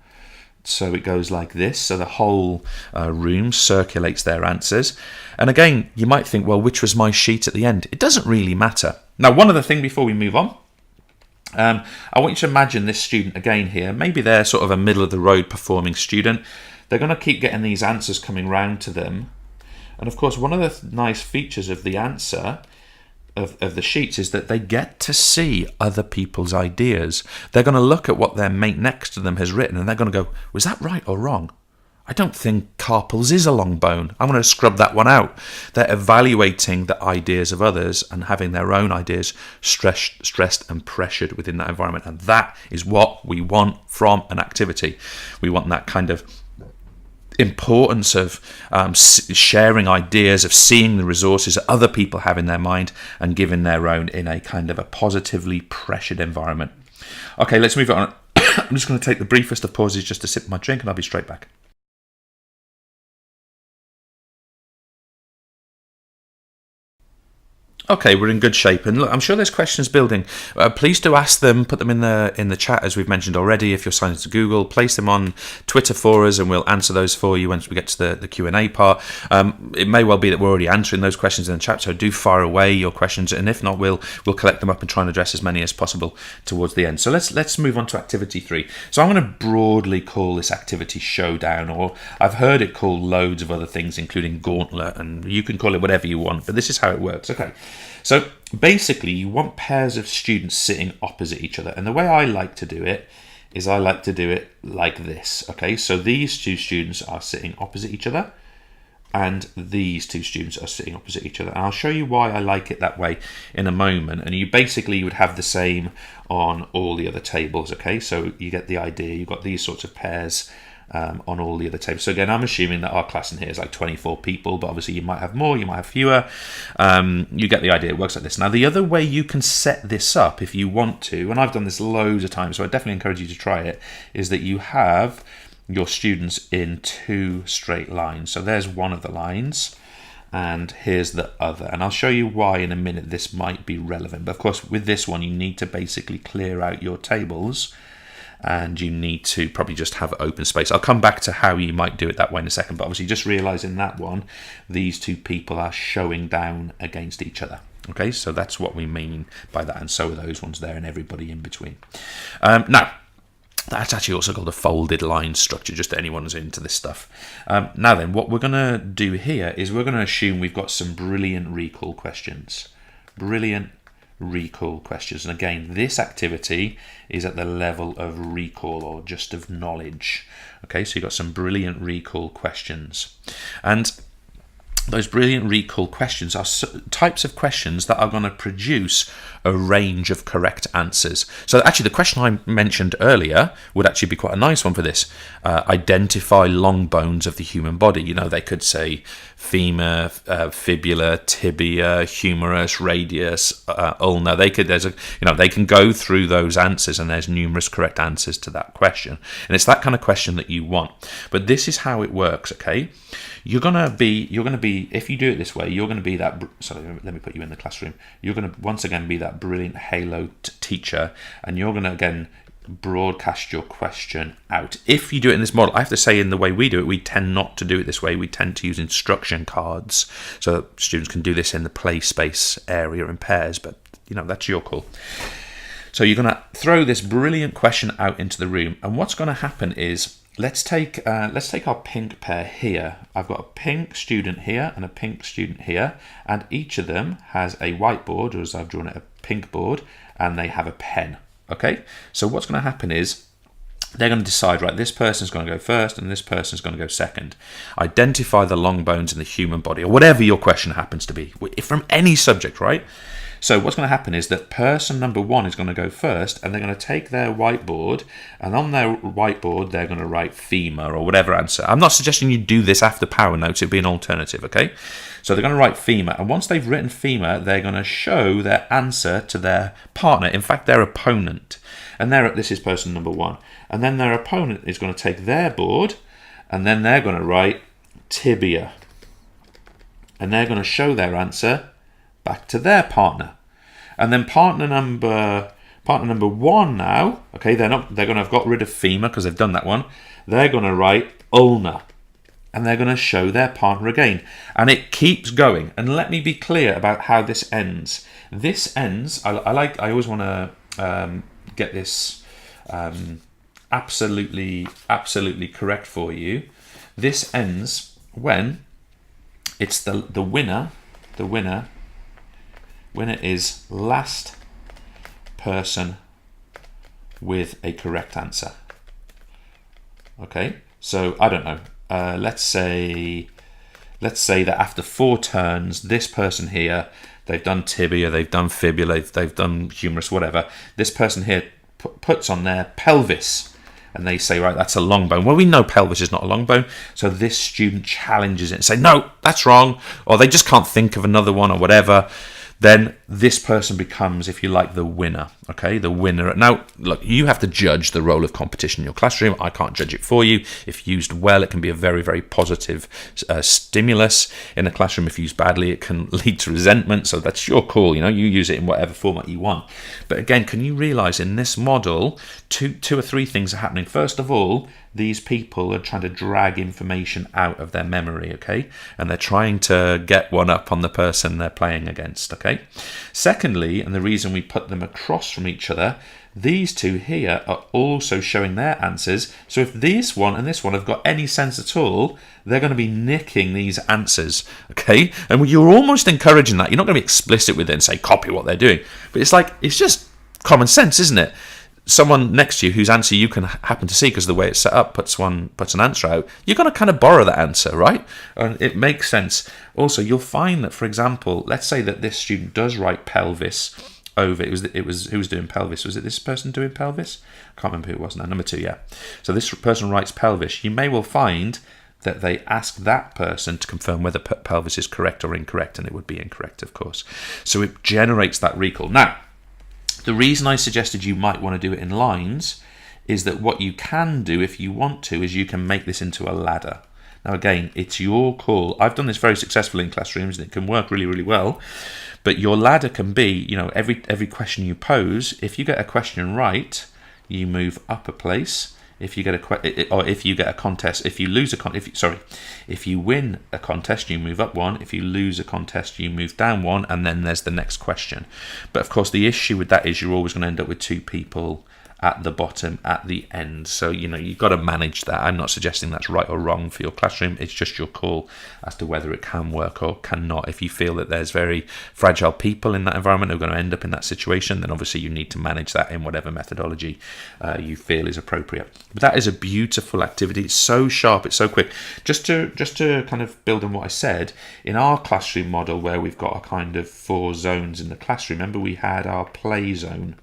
so it goes like this. So the whole room circulates their answers. And again, you might think, well, which was my sheet at the end? It doesn't really matter. Now, one other thing before we move on. I want you to imagine this student again here. Maybe they're sort of a middle of the road performing student. They're going to keep getting these answers coming round to them. And of course, one of the nice features of the answer of the sheets is that they get to see other people's ideas. They're going to look at what their mate next to them has written and they're going to go, was that right or wrong? I don't think carpals is a long bone. I'm going to scrub that one out. They're evaluating the ideas of others and having their own ideas stressed and pressured within that environment. And that is what we want from an activity. We want that kind of importance of sharing ideas, of seeing the resources that other people have in their mind and giving their own in a kind of a positively pressured environment. Okay, let's move on. I'm just going to take the briefest of pauses just to sip my drink and I'll be straight back. Okay, we're in good shape, and look, I'm sure there's questions building. Please do ask them, put them in the chat as we've mentioned already. If you're signed into Google, place them on Twitter for us, and we'll answer those for you once we get to the Q&A part. It may well be that we're already answering those questions in the chat, so do fire away your questions, and if not, we'll collect them up and try and address as many as possible towards the end. So let's move on to activity 3. So I'm going to broadly call this activity showdown, or I've heard it called loads of other things, including gauntlet, and you can call it whatever you want, but this is how it works. Okay. So basically, you want pairs of students sitting opposite each other. And the way I like to do it is I like to do it like this. Okay, so these two students are sitting opposite each other and these two students are sitting opposite each other. And I'll show you why I like it that way in a moment. And you basically would have the same on all the other tables. Okay, so you get the idea. You've got these sorts of pairs on all the other tables. So again, I'm assuming that our class in here is like 24 people, but obviously you might have more, you might have fewer. You get the idea. It works like this. Now, the other way you can set this up if you want to, and I've done this loads of times, so I definitely encourage you to try it, is that you have your students in 2 straight lines. So there's one of the lines, and here's the other. And I'll show you why in a minute this might be relevant. But of course, with this one, you need to basically clear out your tables and you need to probably just have open space. I'll come back to how you might do it that way in a second, but obviously just realize in that one, these two people are showing down against each other. Okay, so that's what we mean by that, and so are those ones there and everybody in between. Now, that's actually also called a folded line structure, just to anyone who's into this stuff. Now then, what we're going to do here is we're going to assume we've got some brilliant recall questions. Brilliant recall questions. And again, this activity is at the level of recall or just of knowledge. Okay, so you've got some brilliant recall questions. And those brilliant recall questions are types of questions that are going to produce a range of correct answers. So actually the question I mentioned earlier would actually be quite a nice one for this. Identify long bones of the human body. You know, they could say femur, fibula, tibia, humerus, radius, ulna. They can go through those answers, and there's numerous correct answers to that question. And it's that kind of question that you want. But this is how it works, okay? You're gonna be, if you do it this way, you're gonna be that. Sorry, let me put you in the classroom. You're gonna once again be that brilliant halo teacher, and you're gonna again broadcast your question out. If you do it in this model, I have to say, in the way we do it, we tend not to do it this way. We tend to use instruction cards so that students can do this in the play space area in pairs, but that's your call. So you're going to throw this brilliant question out into the room, and what's going to happen is, let's take our pink pair here. I've got a pink student here and a pink student here, and each of them has a whiteboard, or as I've drawn it, a pink board, and they have a pen. Okay, so what's going to happen is they're going to decide, right, this person's going to go first and this person's going to go second. Identify the long bones in the human body, or whatever your question happens to be, from any subject, right? So what's going to happen is that person number one is going to go first, and they're going to take their whiteboard, and on their whiteboard they're going to write femur or whatever answer. I'm not suggesting you do this after power notes, it'd be an alternative, okay? So they're going to write femur, and once they've written femur, they're going to show their answer to their partner, in fact their opponent. And this is person number one. And then their opponent is going to take their board, and then they're going to write tibia. And they're going to show their answer back to their partner. And then partner number one now, okay, they're going to have got rid of femur because they've done that one. They're going to write ulna, and they're going to show their partner again. And it keeps going. And let me be clear about how this ends. This ends, I always want to get this absolutely correct for you. This ends when it's the winner is last person with a correct answer. Okay, so I don't know. Let's say that after 4 turns, this person here, they've done tibia, they've done fibula, they've done humerus, whatever. This person here puts on their pelvis, and they say, right, that's a long bone. Well, we know pelvis is not a long bone, so this student challenges it and say, no, that's wrong, or they just can't think of another one or whatever. Then this person becomes, if you like, the winner, okay? The winner. Now, look, you have to judge the role of competition in your classroom. I can't judge it for you. If used well, it can be a very, very positive stimulus in a classroom. If used badly, it can lead to resentment. So that's your call, you use it in whatever format you want. But again, can you realize in this model, two or three things are happening? First of all, these people are trying to drag information out of their memory, okay? And they're trying to get one up on the person they're playing against, okay? Secondly, and the reason we put them across from each other, these two here are also showing their answers. So if this one and this one have got any sense at all, they're going to be nicking these answers, okay? And you're almost encouraging that. You're not going to be explicit with it and say, copy what they're doing. But it's just common sense, isn't it? Someone next to you whose answer you can happen to see because the way it's set up puts an answer out, you're going to kind of borrow that answer, right? And it makes sense. Also, you'll find that, for example, let's say that this student does write pelvis over. It was who was doing pelvis? Was it this person doing pelvis? I can't remember who it was now. Number 2, yeah. So this person writes pelvis. You may well find that they ask that person to confirm whether pelvis is correct or incorrect, and it would be incorrect, of course. So it generates that recall. Now, the reason I suggested you might want to do it in lines is that what you can do if you want to is you can make this into a ladder. Now again, it's your call. I've done this very successfully in classrooms and it can work really, really well. But your ladder can be, every question you pose, if you get a question right, you move up a place. If you get a contest, if you win a contest, you move up 1. If you lose a contest, you move down 1, and then there's the next question. But of course, the issue with that is you're always going to end up with 2 people at the bottom at the end. So you've got to manage that. I'm not suggesting that's right or wrong for your classroom. It's just your call as to whether it can work or cannot. If you feel that there's very fragile people in that environment who are going to end up in that situation, then obviously you need to manage that in whatever methodology you feel is appropriate. But that is a beautiful activity. It's so sharp, it's so quick. Just to kind of build on what I said, in our classroom model where we've got a kind of 4 zones in the classroom, remember we had our play zone.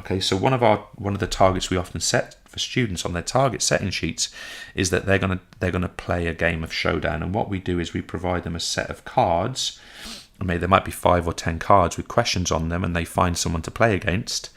Okay, so one of the targets we often set for students on their target setting sheets is that they're gonna play a game of showdown, and what we do is we provide them a set of cards, there might be 5 or 10 cards with questions on them, and they find someone to play against.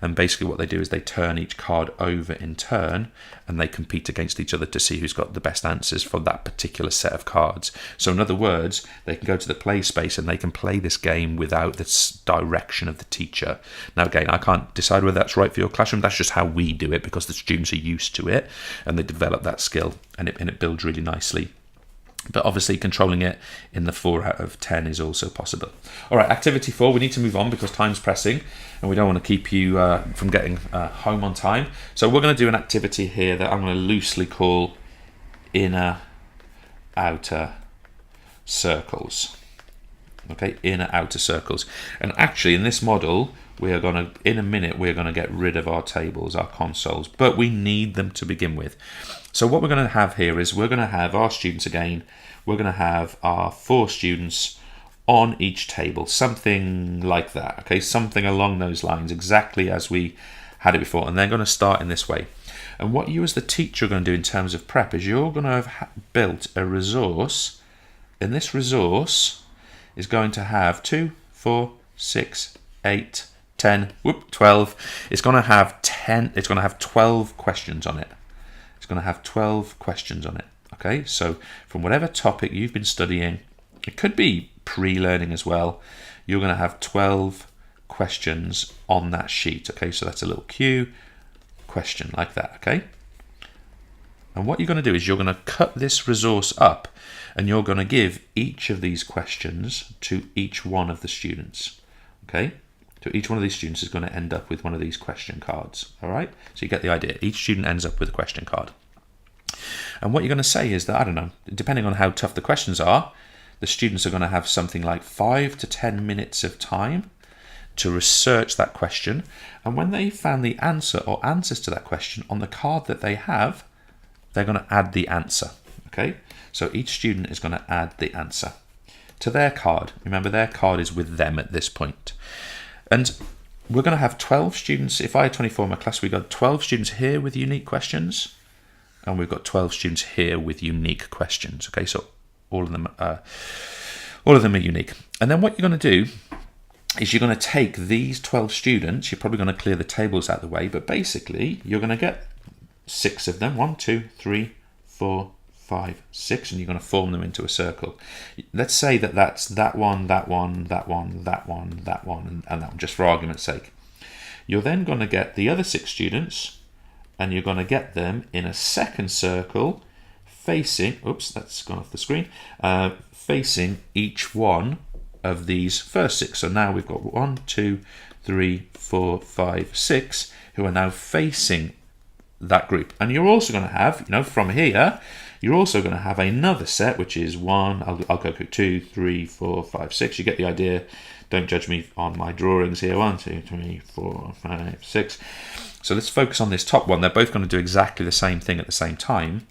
And basically what they do is they turn each card over in turn, and they compete against each other to see who's got the best answers for that particular set of cards. So in other words, they can go to the play space and they can play this game without the direction of the teacher. Now again, I can't decide whether that's right for your classroom. That's just how we do it, because the students are used to it and they develop that skill, and it builds really nicely. But obviously controlling it in the 4 out of 10 is also possible. All right, activity 4, we need to move on because time's pressing and we don't want to keep you from getting home on time. So we're going to do an activity here that I'm going to loosely call inner outer circles. Okay, inner outer circles. And actually in this model, we are going to, in a minute, we're going to get rid of our tables, our consoles, but we need them to begin with. So what we're going to have here is we're going to have our students again, we're going to have our 4 students on each table, something like that, okay, something along those lines, exactly as we had it before, and they're going to start in this way. And what you as the teacher are going to do in terms of prep is you're going to have built a resource, and this resource is going to have 2, 4, 6, 8, 10, 12. It's going to have 10, it's going to have 12 questions on it. It's going to have 12 questions on it. Okay, so from whatever topic you've been studying, it could be pre-learning as well, you're going to have 12 questions on that sheet. Okay, so that's a little Q question like that. Okay, and what you're going to do is you're going to cut this resource up, and you're going to give each of these questions to each one of the students. Okay, so each one of these students is going to end up with one of these question cards. All right, so you get the idea. Each student ends up with a question card. And what you're going to say is that, I don't know, depending on how tough the questions are, the students are going to have something like 5 to 10 minutes of time to research that question. And when they found the answer or answers to that question on the card that they have, they're going to add the answer. Okay, so each student is going to add the answer to their card. Remember, their card is with them at this point. And we're going to have 12 students. If I had 24 in my class, we've got 12 students here with unique questions, and we've got 12 students here with unique questions. Okay, so all of them are unique. And then what you're going to do is you're going to take these 12 students, you're probably going to clear the tables out of the way, but basically you're going to get 6 of them, 1, 2, 3, 4, 5, 6, and you're going to form them into a circle. Let's say that that's that one, that one, that one, that one, that one, and that one, just for argument's sake. You're then going to get the other 6 students, and you're going to get them in a second circle facing, oops, that's gone off the screen, facing each one of these first 6. So now we've got 1, 2, 3, 4, 5, 6 who are now facing that group. And you're also going to have, from here, you're also going to have another set, which is 1, I'll go 2, 3, 4, 5, 6. You get the idea. Don't judge me on my drawings here. 1, 2, 3, 4, 5, 6. So let's focus on this top one. They're both going to do exactly the same thing at the same time.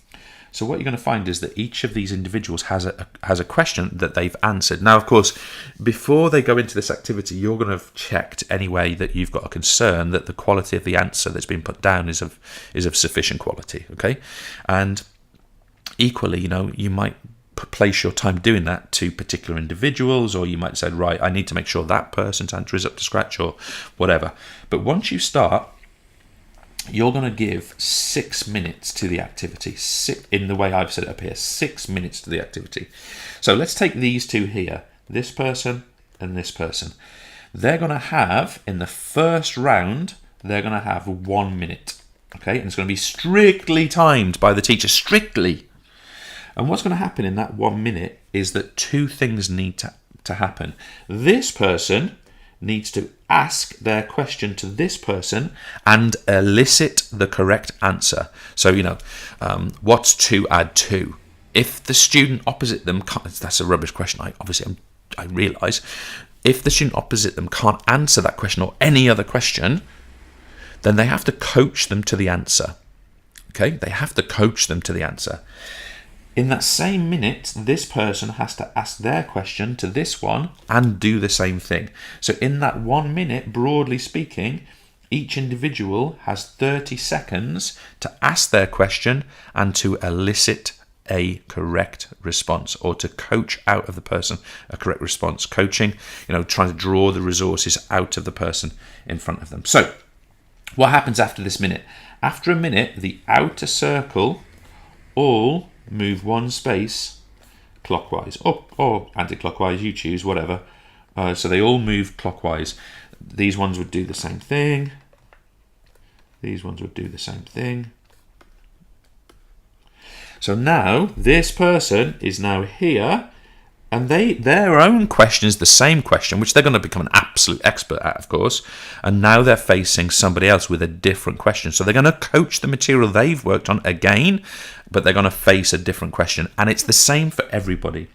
So what you're going to find is that each of these individuals has a question that they've answered. Now, of course, before they go into this activity, you're going to have checked anyway that you've got a concern that the quality of the answer that's been put down is of sufficient quality. Okay, and equally, you might place your time doing that to particular individuals, or you might say, right, I need to make sure that person's answer is up to scratch or whatever. But once you start, you're going to give 6 minutes to the activity, in the way I've set it up here, 6 minutes to the activity. So let's take these 2 here, this person and this person. They're going to have, in the first round, they're going to have 1 minute. Okay, and it's going to be strictly timed by the teacher, strictly. And what's going to happen in that 1 minute is that 2 things need to happen. This person needs to ask their question to this person and elicit the correct answer. So, what's 2 add 2? If the student opposite them can't, that's a rubbish question, I realise. If the student opposite them can't answer that question or any other question, then they have to coach them to the answer. Okay, they have to coach them to the answer. In that same minute, this person has to ask their question to this one and do the same thing. So in that 1 minute, broadly speaking, each individual has 30 seconds to ask their question and to elicit a correct response, or to coach out of the person a correct response. Coaching, trying to draw the resources out of the person in front of them. So what happens after this minute? After a minute, the outer circle all move one space clockwise, or anti-clockwise, you choose, whatever. So they all move clockwise. These ones would do the same thing. These ones would do the same thing. So now this person is now here, and their own question is the same question, which they're going to become an absolute expert at, of course. And now they're facing somebody else with a different question. So they're going to coach the material they've worked on again, but they're going to face a different question. And it's the same for everybody.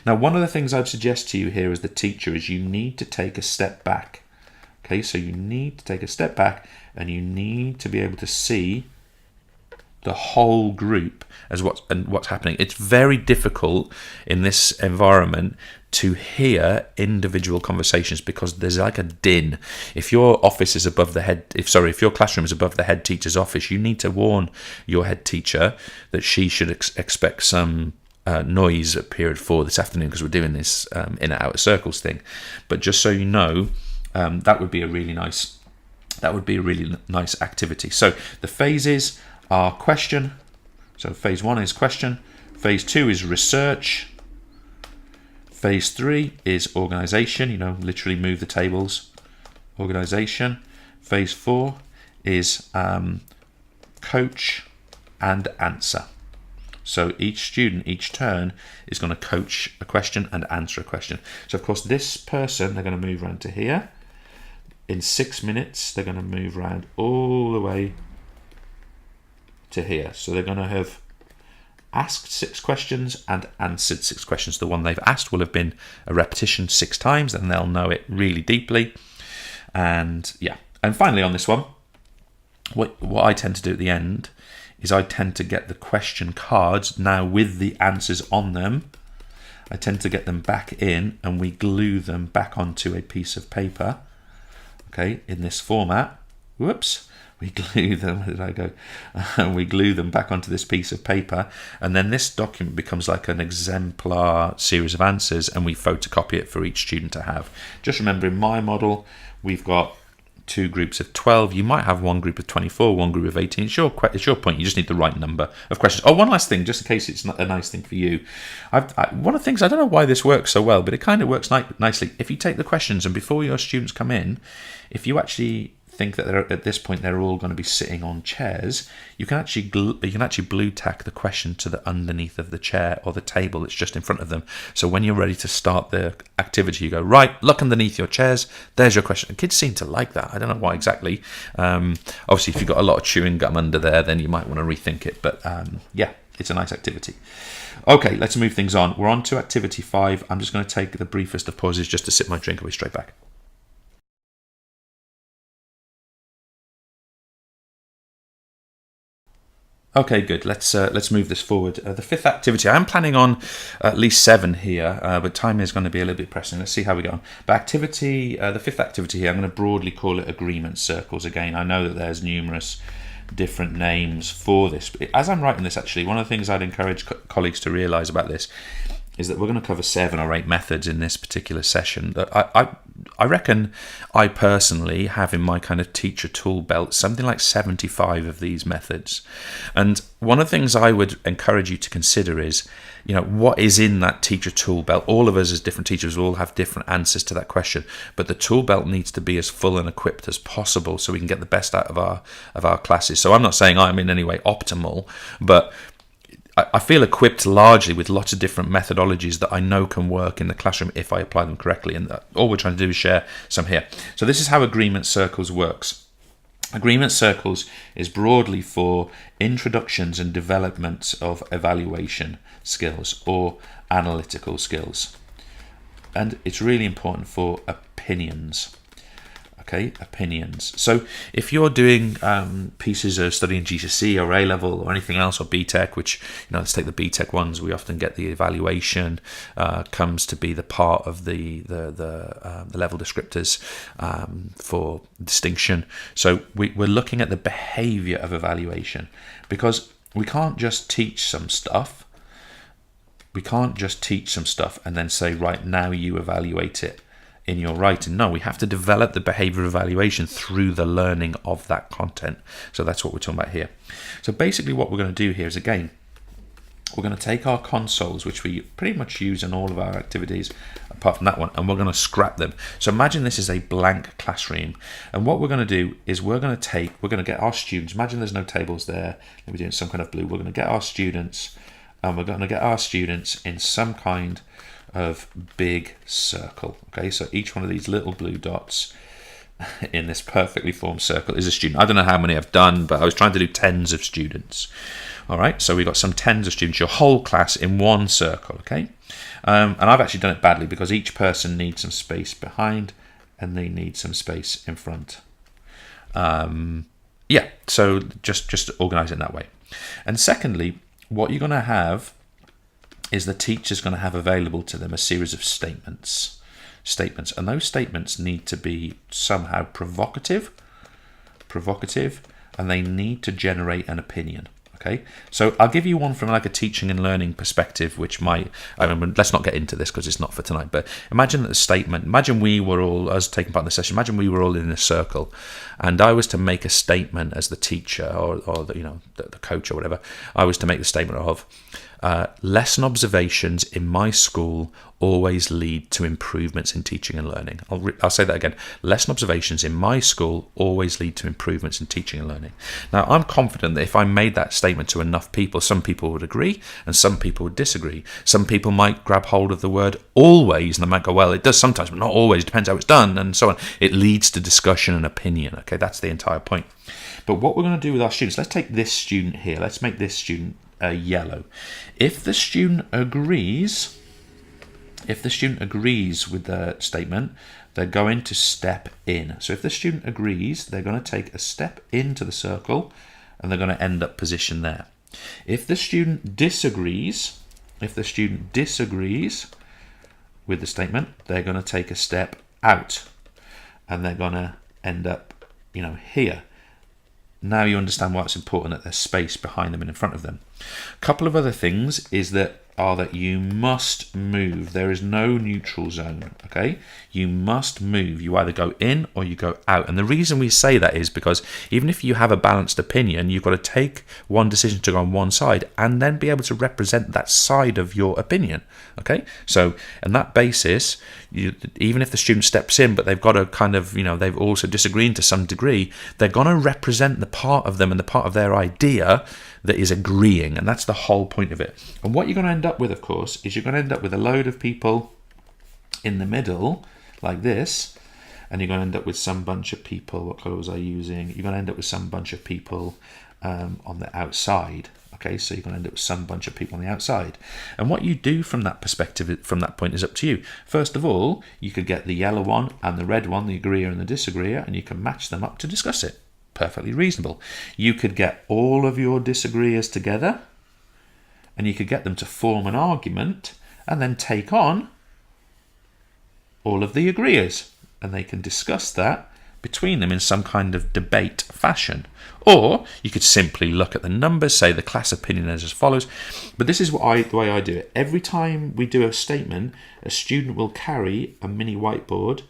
Now, one of the things I'd suggest to you here as the teacher is you need to take a step back. Okay, so you need to take a step back, and you need to be able to see the whole group as what's happening. It's very difficult in this environment to hear individual conversations because there's like a din. If your office is above the head, if your classroom is above the head teacher's office, you need to warn your head teacher that she should expect some noise at period 4 this afternoon, because we're doing this inner outer circles thing. But just so you know, that would be a really nice activity. So the phases are question. So phase 1 is question. Phase 2 is research. Phase 3 is organization, literally move the tables. Organization. Phase 4 is coach and answer. So each student, each turn, is going to coach a question and answer a question. So of course this person, they're going to move around to here. In 6 minutes, they're going to move around all the way to here. So they're going to have asked 6 questions and answered 6 questions. The one they've asked will have been a repetition 6 times, and they'll know it really deeply. And finally on this one, what I tend to do at the end is I tend to get the question cards now with the answers on them. I tend to get them back in, and we glue them back onto a piece of paper. Okay, in this format. Whoops. We glue them, where did I go? We glue them back onto this piece of paper, and then this document becomes like an exemplar series of answers, and we photocopy it for each student to have. Just remember, in my model, we've got 2 groups of 12. You might have one group of 24, one group of 18. It's your point. You just need the right number of questions. Oh, one last thing, just in case it's not a nice thing for you. One of the things, I don't know why this works so well, but it kind of works nicely. If you take the questions, and before your students come in, if you actually think that at this point they're all going to be sitting on chairs, you can actually blue tack the question to the underneath of the chair or the table that's just in front of them. So when you're ready to start the activity, you go, right, look underneath your chairs, there's your question. And kids seem to like that. I don't know why exactly. Obviously, if you've got a lot of chewing gum under there, then you might want to rethink it. But it's a nice activity. Okay, let's move things on. We're on to activity 5. I'm just going to take the briefest of pauses just to sip my drink. I'll be straight back. Okay, good. Let's move this forward. The 5th activity, I am planning on at least 7 here, but time is going to be a little bit pressing. Let's see how we go. But the 5th activity here, I'm going to broadly call it agreement circles. Again, I know that there's numerous different names for this. But as I'm writing this, actually, one of the things I'd encourage colleagues to realise about this is that we're going to cover 7 or 8 methods in this particular session. That I reckon I personally have in my kind of teacher tool belt something like 75 of these methods. And one of the things I would encourage you to consider is, what is in that teacher tool belt? All of us as different teachers all have different answers to that question, but the tool belt needs to be as full and equipped as possible so we can get the best out of our classes. So I'm not saying I'm in any way optimal, but I feel equipped largely with lots of different methodologies that I know can work in the classroom if I apply them correctly. And all we're trying to do is share some here. So this is how agreement circles works. Agreement circles is broadly for introductions and development of evaluation skills or analytical skills. And it's really important for opinions. Okay, opinions. So if you're doing pieces of studying GCSE or A-level or anything else, or BTEC, which, let's take the BTEC ones, we often get the evaluation comes to be the part of the level descriptors for distinction. So we're looking at the behavior of evaluation, because we can't just teach some stuff. We can't just teach some stuff and then say, right, now you evaluate it in your writing. No, we have to develop the behavior evaluation through the learning of that content. So that's what we're talking about here. So basically what we're going to do here is, again, we're going to take our consoles, which we pretty much use in all of our activities, apart from that one, and we're going to scrap them. So imagine this is a blank classroom. And what we're going to do is we're going to get our students, imagine there's no tables there, we're doing some kind of blue, we're going to get our students, and we're going to get our students in some kind of big circle. Okay, so each one of these little blue dots in this perfectly formed circle is a student. I don't know how many I've done, but I was trying to do tens of students. All right, so we've got some tens of students, your whole class in one circle, okay? And I've actually done it badly because each person needs some space behind and they need some space in front. Yeah, so just organize it in that way. And secondly, what you're going to have is the teacher's going to have available to them a series of statements, and those statements need to be somehow provocative, and they need to generate an opinion. Okay, so I'll give you one from like a teaching and learning perspective, which might, let's not get into this because it's not for tonight, but imagine a statement, imagine we were all, us taking part in the session, imagine we were all in a circle and I was to make a statement as the teacher or the coach or whatever. I was to make the statement of, lesson observations in my school always lead to improvements in teaching and learning. I'll say that again. Lesson observations in my school always lead to improvements in teaching and learning. Now, I'm confident that if I made that statement to enough people, some people would agree and some people would disagree. Some people might grab hold of the word always and they might go, well, it does sometimes, but not always. It depends how it's done and so on. It leads to discussion and opinion. Okay, that's the entire point. But what we're going to do with our students, let's take this student here. Let's make this student yellow. If the student agrees with the statement, they're going to step in. So if the student agrees, they're going to take a step into the circle and they're going to end up positioned there. If the student disagrees with the statement, they're going to take a step out and they're going to end up, here. Now you understand why it's important that there's space behind them and in front of them. A couple of other things are that you must move. There is no neutral zone, okay? You must move. You either go in or you go out. And the reason we say that is because even if you have a balanced opinion, you've got to take one decision to go on one side and then be able to represent that side of your opinion, okay? So on that basis, even if the student steps in, but they've got to kind of, they've also disagreed to some degree, they're going to represent the part of them and the part of their idea that is agreeing, and that's the whole point of it. And what you're going to end up with, of course, is you're going to end up with a load of people in the middle, like this, and you're going to end up with some bunch of people, what colour was I using? You're going to end up with some bunch of people on the outside. Okay, so you're going to end up with some bunch of people on the outside. And what you do from that perspective, from that point, is up to you. First of all, you could get the yellow one and the red one, the agreeer and the disagreeer, and you can match them up to discuss it. Perfectly reasonable. You could get all of your disagreeers together and you could get them to form an argument and then take on all of the agreeers and they can discuss that between them in some kind of debate fashion. Or you could simply look at the numbers, say the class opinion is as follows. But this is the way I do it. Every time we do a statement, a student will carry a mini whiteboard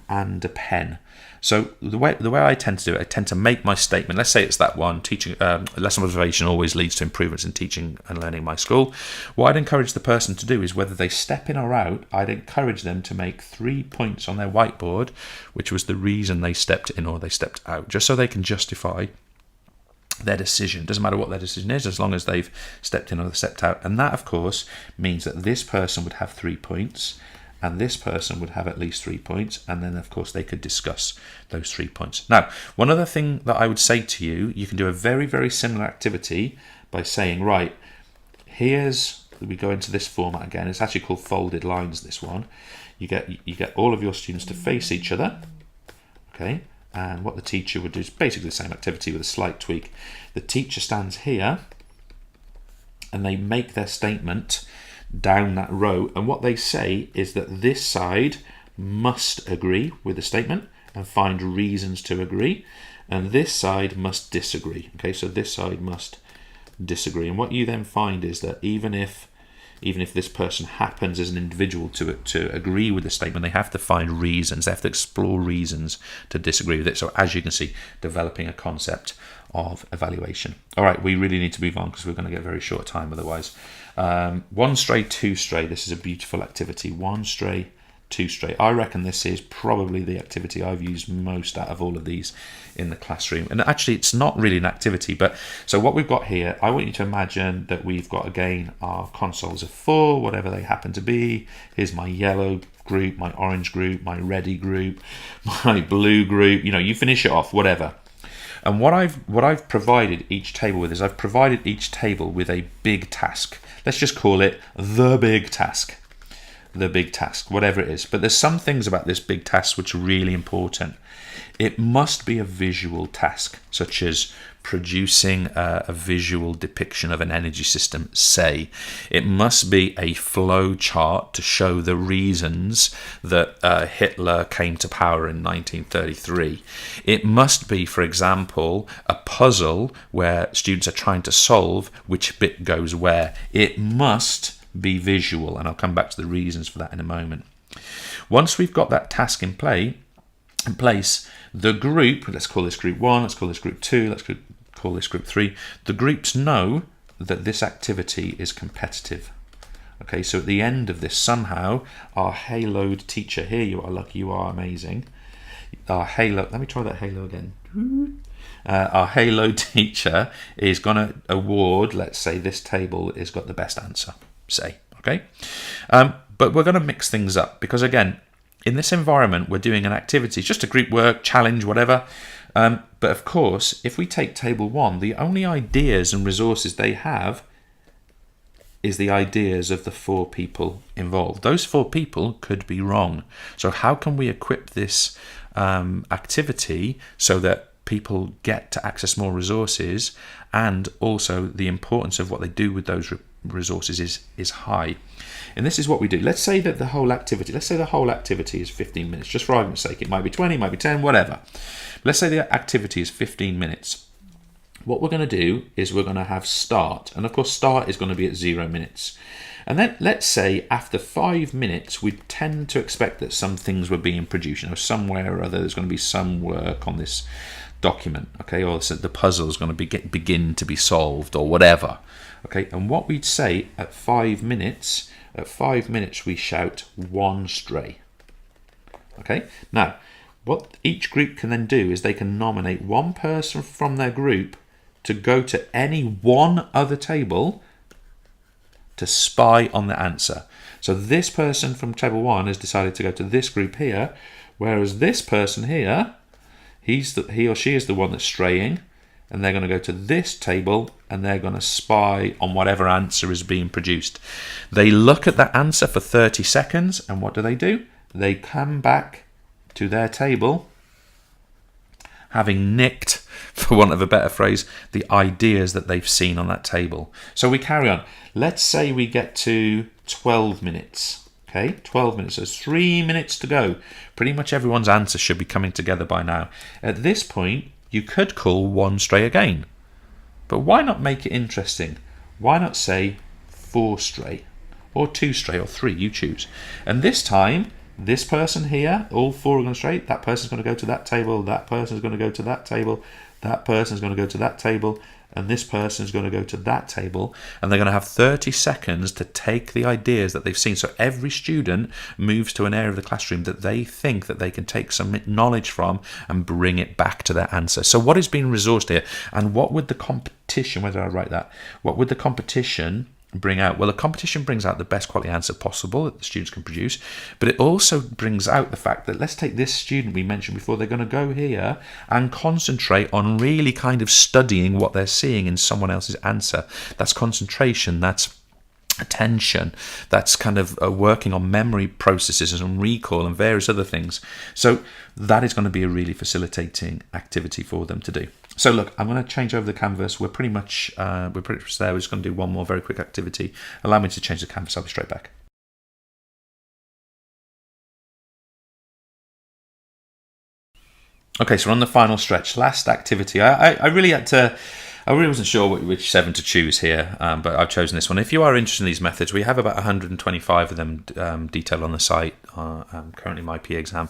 and a pen. So the way I tend to do it, I tend to make my statement. Let's say it's that one: teaching lesson observation always leads to improvements in teaching and learning in my school. What I'd encourage the person to do is, whether they step in or out, I'd encourage them to make 3 points on their whiteboard, which was the reason they stepped in or they stepped out, just so they can justify their decision. Doesn't matter what their decision is, as long as they've stepped in or stepped out. And that, of course, means that this person would have 3 points. And this person would have at least 3 points, and then of course they could discuss those 3 points. Now, one other thing that I would say to you, you can do a very, very similar activity by saying, right, we go into this format again. It's actually called folded lines, this one. You get all of your students to face each other, okay? And what the teacher would do is basically the same activity with a slight tweak. The teacher stands here, and they make their statement down that row, and what they say is that this side must agree with the statement and find reasons to agree, and this side must disagree. Okay, so this side must disagree, and what you then find is that even if even if this person happens as an individual to agree with the statement, they have to find reasons, they have to explore reasons to disagree with it. So as you can see, developing a concept of evaluation. All right, we really need to move on because we're going to get very short time otherwise. One stray, two stray. This is a beautiful activity. One stray, two stray. I reckon this is probably the activity I've used most out of all of these in the classroom. And actually, it's not really an activity, but so what we've got here, I want you to imagine that we've got, again, our consoles of 4, whatever they happen to be. Here's my yellow group, my orange group, my reddy group, my blue group. You know, you finish it off, whatever. And what I've provided each table with is I've provided each table with a big task. Let's just call it the big task. The big task, whatever it is. But there's some things about this big task which are really important. It must be a visual task, such as producing a visual depiction of an energy system, say. It must be a flow chart to show the reasons that Hitler came to power in 1933. It must be, for example, a puzzle where students are trying to solve which bit goes where. It must be visual, and I'll come back to the reasons for that in a moment. Once we've got that task in place, the group, let's call this group 1, let's call this group 2, let's call this group 3, the groups know that this activity is competitive. Okay, so at the end of this, somehow, our haloed teacher, here you are, lucky, you are amazing. Our halo, let me try that halo again. Our halo teacher is going to award, let's say this table has got the best answer, say, okay? But we're going to mix things up because, again, in this environment, we're doing an activity, it's just a group work, challenge, whatever. But of course, if we take table 1, the only ideas and resources they have is the ideas of the 4 people involved. Those 4 people could be wrong. So how can we equip this activity so that people get to access more resources, and also the importance of what they do with those resources is high? And this is what we do. Let's say that the whole activity is 15 minutes, just for argument's sake. It might be 20, it might be 10, whatever. Let's say the activity is 15 minutes. What we're going to do is we're going to have start, and of course start is going to be at 0 minutes. And then let's say after 5 minutes, we tend to expect that some things were being produced. You know, somewhere or other there's going to be some work on this document, okay, or the puzzle is going to begin to be solved or whatever, okay. And what we'd say at 5 minutes, we shout 1 stray, okay. Now, what each group can then do is they can nominate one person from their group to go to any one other table to spy on the answer. So this person from table 1 has decided to go to this group here, whereas this person here, he or she is the one that's straying, and they're going to go to this table and they're going to spy on whatever answer is being produced. They look at that answer for 30 seconds, and what do? They come back to their table having nicked, for want of a better phrase, the ideas that they've seen on that table. So we carry on. Let's say we get to 12 minutes. Okay, 12 minutes, so 3 minutes to go. Pretty much everyone's answer should be coming together by now. At this point, you could call 1 stray again. But why not make it interesting? Why not say 4 stray, or 2 stray, or 3, you choose. And this time, this person here, all 4 are going to stray, that person's going to go to that table, that person's going to go to that table, that person's going to go to that table, and this person's going to go to that table, and they're going to have 30 seconds to take the ideas that they've seen. So every student moves to an area of the classroom that they think that they can take some knowledge from and bring it back to their answer. So what is being resourced here, and what would the competition, whether I write that, what would the competition bring out? Well, the competition brings out the best quality answer possible that the students can produce, but it also brings out the fact that, let's take this student we mentioned before, they're going to go here and concentrate on really kind of studying what they're seeing in someone else's answer. That's concentration, that's attention, that's kind of working on memory processes and recall and various other things. So that is going to be a really facilitating activity for them to do. So look, I'm going to change over the canvas. We're pretty much there. We're just going to do one more very quick activity. Allow me to change the canvas. I'll be straight back. Okay, so we're on the final stretch. Last activity. I really had to I really wasn't sure which 7 to choose here, but I've chosen this one. If you are interested in these methods, we have about 125 of them detailed on the site. Currently my P exam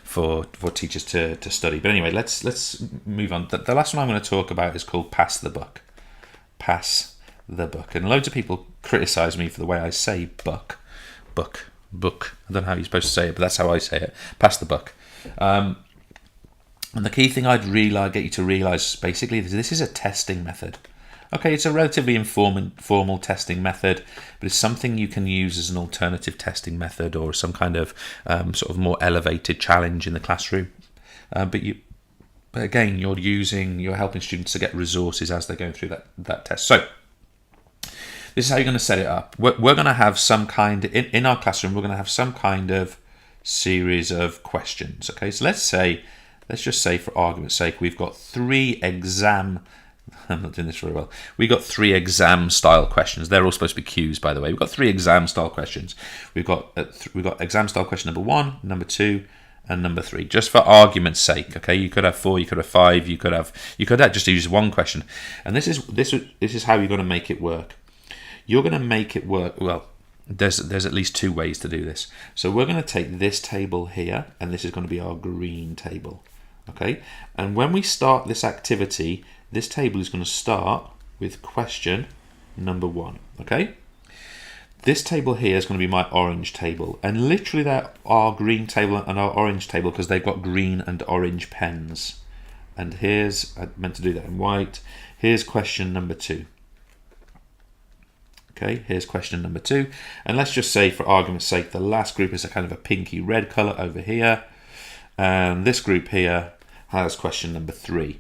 for teachers to study. But anyway, let's move on. The last one I'm going to talk about is called Pass the Buck. Pass the buck. And loads of people criticise me for the way I say book. I don't know how you're supposed to say it, but that's how I say it. Pass the buck. And the key thing I'd really get you to realise basically is this is a testing method. Okay, it's a relatively informal testing method, but it's something you can use as an alternative testing method or some kind of sort of more elevated challenge in the classroom. But again, you're helping students to get resources as they're going through that test. So this is how you're going to set it up. We're going to have some kind, in our classroom, we're going to have some kind of series of questions. Okay, so let's just say for argument's sake, we've got 3 exam, I'm not doing this very well. We've got 3 exam style questions. They're all supposed to be Qs, by the way. We've got 3 exam style questions. We've got exam style question number 1, number 2, and number 3, just for argument's sake. Okay, you could have 4, you could have 5, you could have just use one question. And this is how you're going to make it work. You're going to make it work. Well, there's at least 2 ways to do this. So we're going to take this table here, and this is going to be our green table. Okay, and when we start this activity, this table is going to start with question number 1. Okay, this table here is going to be my orange table, and literally that our green table and our orange table because they've got green and orange pens. And I meant to do that in white. Here's question number 2. Okay, here's question number 2, and let's just say for argument's sake the last group is a kind of a pinky red colour over here, and this group here has question number 3.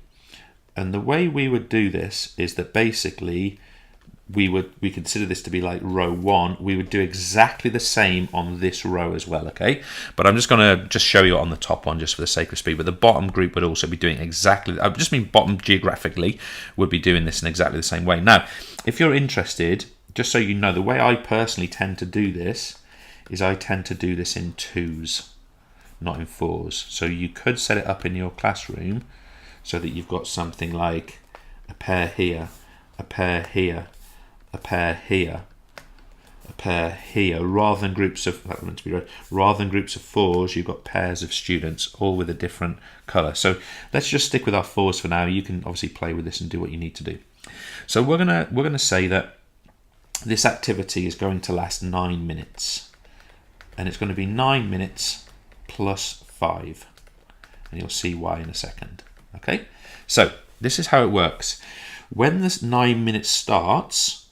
And the way we would do this is that basically we consider this to be like row 1. We would do exactly the same on this row as well. Okay, but I'm just going to show you on the top one just for the sake of speed. But the bottom group would also be doing exactly, I just mean bottom geographically would be doing this in exactly the same way. Now, if you're interested, just so you know, the way I personally tend to do this is I tend to do this in 2s, not in 4s. So you could set it up in your classroom so that you've got something like a pair here, a pair here, a pair here, a pair here, rather than groups of 4s. You've got pairs of students all with a different colour. So let's just stick with our 4s for now. You can obviously play with this and do what you need to do. So we're gonna say that this activity is going to last 9 minutes, and it's going to be 9 minutes plus 5, and you'll see why in a second. Okay, so this is how it works. When this 9 minutes starts,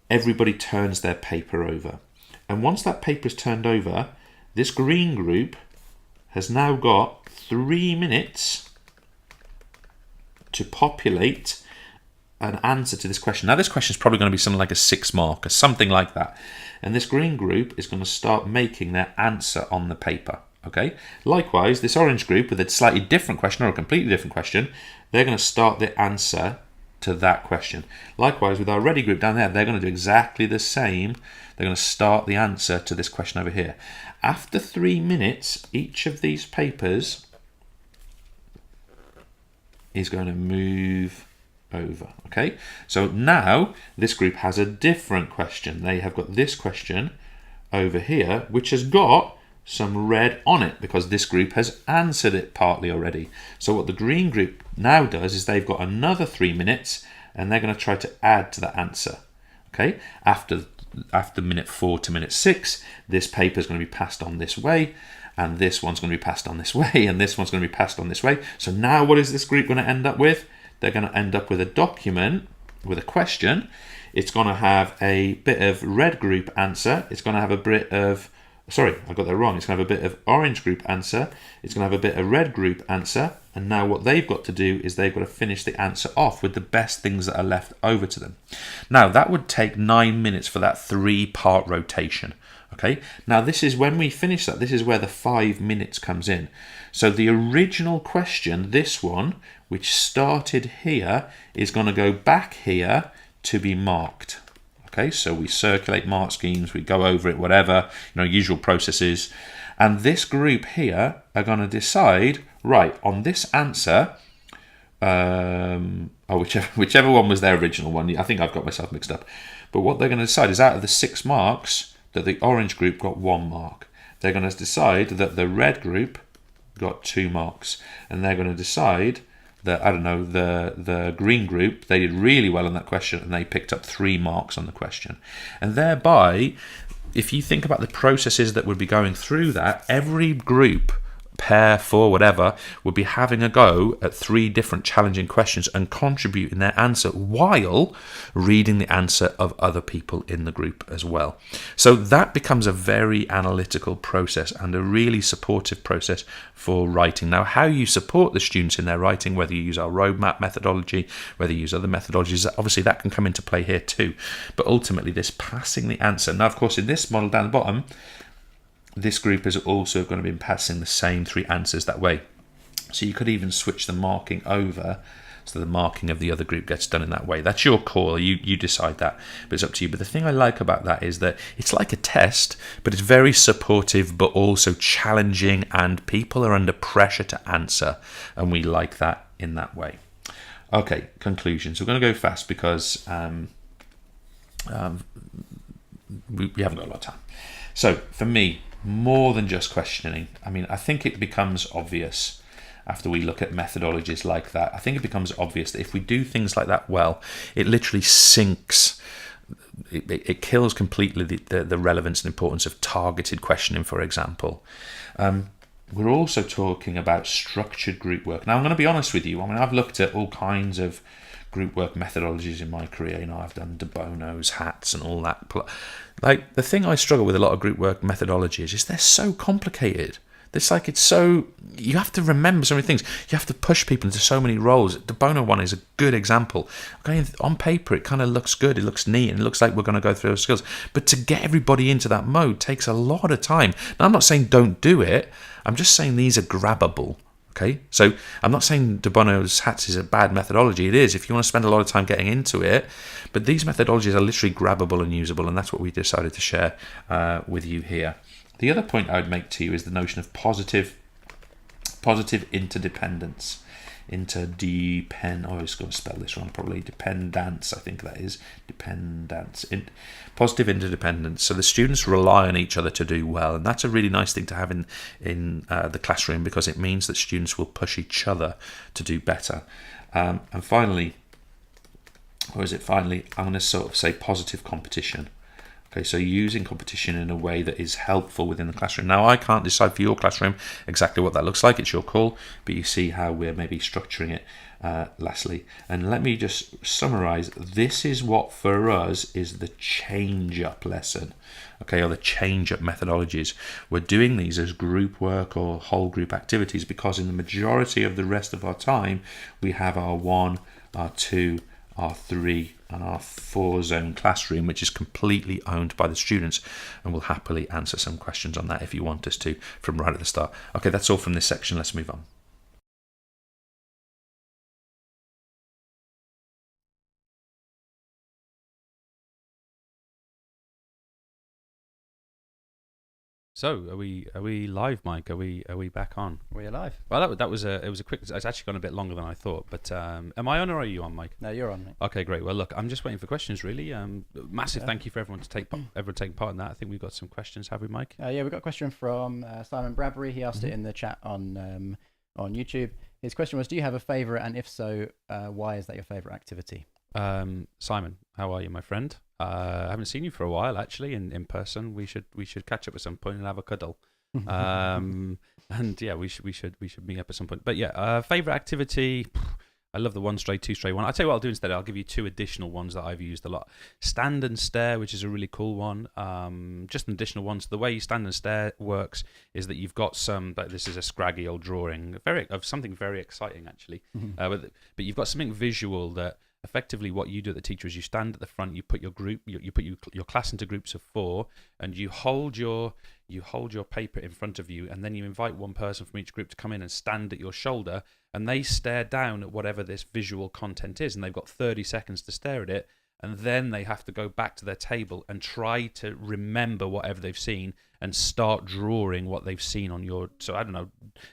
everybody turns their paper over, and once that paper is turned over, this green group has now got 3 minutes to populate an answer to this question. Now this question is probably going to be something like a 6 mark or something like that, and this green group is going to start making their answer on the paper. Okay, likewise this orange group with a slightly different question or a completely different question, they're going to start the answer to that question. Likewise with our ready group down there, they're going to do exactly the same. They're going to start the answer to this question over here. After 3 minutes, each of these papers is going to move over. Okay, so now this group has a different question. They have got this question over here, which has got some red on it because this group has answered it partly already. So what the green group now does is they've got another 3 minutes, and they're going to try to add to that answer. Okay, after minute 4 to minute 6, this paper is going to be passed on this way, and this one's going to be passed on this way, and this one's going to be passed on this way. So now what is this group going to end up with? They're going to end up with a document with a question. It's going to have a bit of red group answer. It's going to have a bit of, sorry, I got that wrong. It's going to have a bit of orange group answer. It's going to have a bit of red group answer. And now what they've got to do is they've got to finish the answer off with the best things that are left over to them. Now that would take 9 minutes for that 3-part rotation. Okay, now this is when we finish that, this is where the 5 minutes comes in. So the original question, this one, which started here, is going to go back here to be marked. Okay, so we circulate mark schemes, we go over it, whatever, usual processes. And this group here are going to decide, right, on this answer, whichever one was their original one. I think I've got myself mixed up. But what they're going to decide is, out of the 6 marks, that the orange group got 1 mark. They're going to decide that the red group got 2 marks. And they're going to decide that, I don't know, the green group, they did really well on that question and they picked up 3 marks on the question. And thereby, if you think about the processes that would be going through that, every group, pair, 4, whatever, would be having a go at 3 different challenging questions and contributing their answer while reading the answer of other people in the group as well. So that becomes a very analytical process and a really supportive process for writing. Now, how you support the students in their writing, whether you use our roadmap methodology, whether you use other methodologies, obviously that can come into play here too. But ultimately, this passing the answer. Now, of course, in this model down the bottom, this group is also going to be passing the same 3 answers that way. So you could even switch the marking over so the marking of the other group gets done in that way. That's your call. You decide that, but it's up to you. But the thing I like about that is that it's like a test, but it's very supportive, but also challenging, and people are under pressure to answer, and we like that in that way. Okay, conclusions. We're going to go fast because we haven't got a lot of time. So for me, more than just questioning. I mean, I think it becomes obvious after we look at methodologies like that. I think it becomes obvious that if we do things like that well, it literally sinks. It kills completely the relevance and importance of targeted questioning, for example. We're also talking about structured group work. Now, I'm going to be honest with you. I mean, I've looked at all kinds of group work methodologies in my career. You know, I've done de Bono's, hats, and all that. Like, the thing I struggle with a lot of group work methodologies is they're so complicated. It's like, it's so, you have to remember so many things. You have to push people into so many roles. The Bono one is a good example. Okay, on paper, it kind of looks good. It looks neat, and it looks like we're going to go through those skills. But to get everybody into that mode takes a lot of time. Now, I'm not saying don't do it. I'm just saying these are grabbable. Okay, so I'm not saying de Bono's hats is a bad methodology. It is if you want to spend a lot of time getting into it. But these methodologies are literally grabbable and usable, and that's what we decided to share with you here. The other point I would make to you is the notion of positive interdependence. I was going to spell this wrong probably. Dependence, I think that is. Dependence. Positive interdependence. So the students rely on each other to do well, and that's a really nice thing to have in the classroom, because it means that students will push each other to do better. And finally, I'm going to sort of say positive competition. Okay, so using competition in a way that is helpful within the classroom. Now, I can't decide for your classroom exactly what that looks like. It's your call, but you see how we're maybe structuring it lastly. And let me just summarize. This is what for us is the change-up lesson, okay, or the change-up methodologies. We're doing these as group work or whole group activities because in the majority of the rest of our time, we have our 1, our 2, our 3 and our 4 zone classroom, which is completely owned by the students, and we'll happily answer some questions on that if you want us to from right at the start. Okay, that's all from this section. Let's move on. So are we live, Mike? Are we back on? We're live. Well, that was a quick. It's actually gone a bit longer than I thought. But am I on or are you on, Mike? No, you're on, mate. Okay, great. Well, look, I'm just waiting for questions. Really, massive thank you for everyone to taking part in that. I think we've got some questions, have we, Mike? Yeah, we've got a question from Simon Bradbury. He asked it in the chat on YouTube. His question was, do you have a favourite, and if so, why is that your favourite activity? Simon, how are you, my friend? I haven't seen you for a while, actually, in person. We should catch up at some point and have a cuddle. And yeah, we should meet up at some point. But yeah, favorite activity. I love the 1 stray, 2 stray one. I'll tell you what I'll do instead. I'll give you 2 additional ones that I've used a lot. Stand and stare, which is a really cool one. Just an additional one. So the way stand and stare works is that you've got this is a scraggy old drawing, of something very exciting, actually. But you've got something visual that effectively what you do at the teacher is you stand at the front, you put your group, you put your class into groups of 4, and you hold your paper in front of you, and then you invite one person from each group to come in and stand at your shoulder, and they stare down at whatever this visual content is, and they've got 30 seconds to stare at it, and then they have to go back to their table and try to remember whatever they've seen and start drawing what they've seen on your, so I don't know,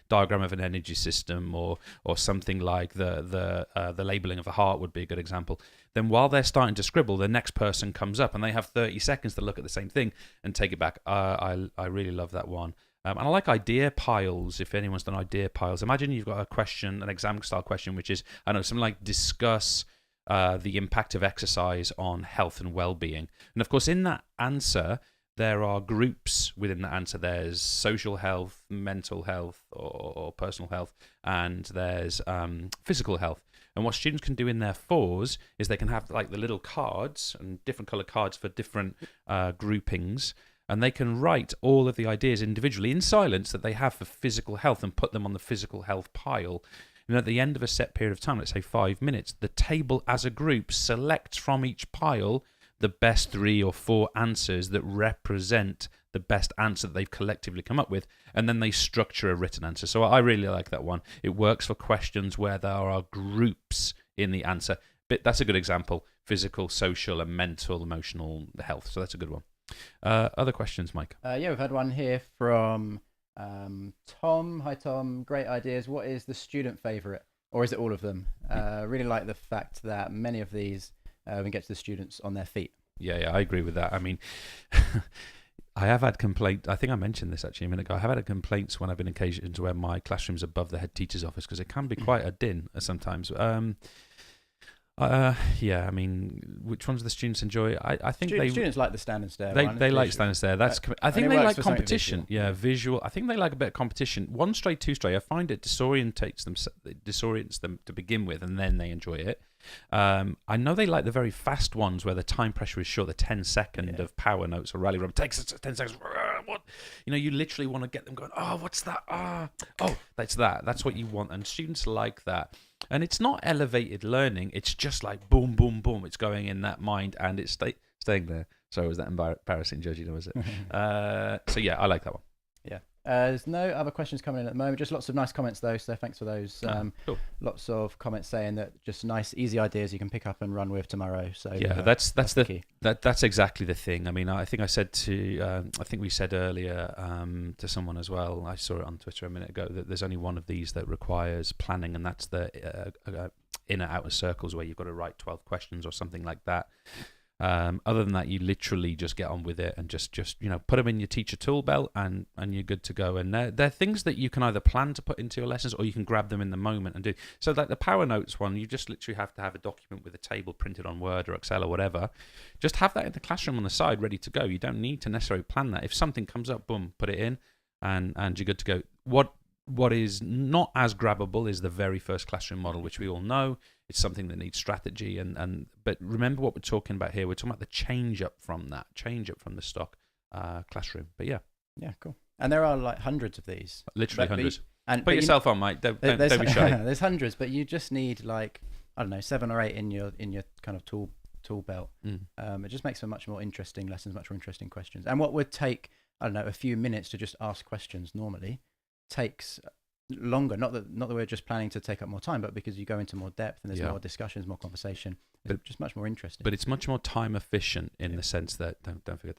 diagram of an energy system, or something like the labeling of a heart would be a good example. Then while they're starting to scribble, the next person comes up and they have 30 seconds to look at the same thing and take it back. I really love that one. And I like idea piles. If anyone's done idea piles, imagine you've got a question, an exam style question, which is, I don't know, something like discuss the impact of exercise on health and well-being. And of course, in that answer, there are groups within the answer. There's social health, mental health, or personal health, and there's physical health. And what students can do in their fours is they can have like the little cards and different color cards for different groupings, and they can write all of the ideas individually in silence that they have for physical health and put them on the physical health pile. And at the end of a set period of time, let's say 5 minutes, the table as a group selects from each pile the best 3 or 4 answers that represent the best answer that they've collectively come up with, and then they structure a written answer. So I really like that one. It works for questions where there are groups in the answer. But that's a good example: physical, social, and mental, emotional health. So that's a good one. Other questions, Mike? Yeah, we've had one here from Tom. Hi, Tom. Great ideas. What is the student favourite, or is it all of them? Really like the fact that many of these we get to the students on their feet. Yeah, I agree with that. I mean, I have had complaints. I think I mentioned this actually a minute ago. I have had complaints when I've been in occasions where my classroom's above the head teacher's office, because it can be quite a din sometimes. Yeah, I mean, which ones do the students enjoy? I think students like the stand and stare. They like stand and stare. I think they like competition. Visual. Yeah, visual. I think they like a bit of competition. 1 straight, 2 straight. I find it disorients them to begin with, and then they enjoy it. I know they like the very fast ones where the time pressure is short. The 10-second of power notes or rally run takes 10 seconds. What? You know, you literally want to get them going. Oh, what's that? Oh, that's that. That's what you want, and students like that. And it's not elevated learning. It's just like boom, boom, boom. It's going in that mind, and it's staying there. Sorry, was that embarrassing, Judge? Was it? So yeah, I like that one. Yeah. There's no other questions coming in at the moment. Just lots of nice comments though. So thanks for those. Cool. Lots of comments saying that just nice, easy ideas you can pick up and run with tomorrow. So yeah, that's the key. That's exactly the thing. I mean, I think I said to I think we said earlier to someone as well. I saw it on Twitter a minute ago that there's only one of these that requires planning, and that's the inner outer circles, where you've got to write 12 questions or something like that. Other than that, you literally just get on with it and just put them in your teacher tool belt, and you're good to go. And they're things that you can either plan to put into your lessons, or you can grab them in the moment and do. So like the Power Notes one, you just literally have to have a document with a table printed on Word or Excel or whatever. Just have that in the classroom on the side ready to go. You don't need to necessarily plan that. If something comes up, boom, put it in, and you're good to go. What is not as grabbable is the very first classroom model, which we all know. It's something that needs strategy, but remember what we're talking about here. We're talking about the change up from the stock classroom. But yeah, cool. And there are like hundreds of these, literally hundreds. Put but yourself on, Mike. Don't be shy. There's hundreds, but you just need like, I don't know, 7 or 8 in your kind of tool belt. It just makes for much more interesting lessons, much more interesting questions. And what would take, I don't know, a few minutes to just ask questions normally takes longer. Not that we're just planning to take up more time, but because you go into more depth and there's more discussions, more conversation. It's just much more interesting. But it's much more time efficient in the sense that don't forget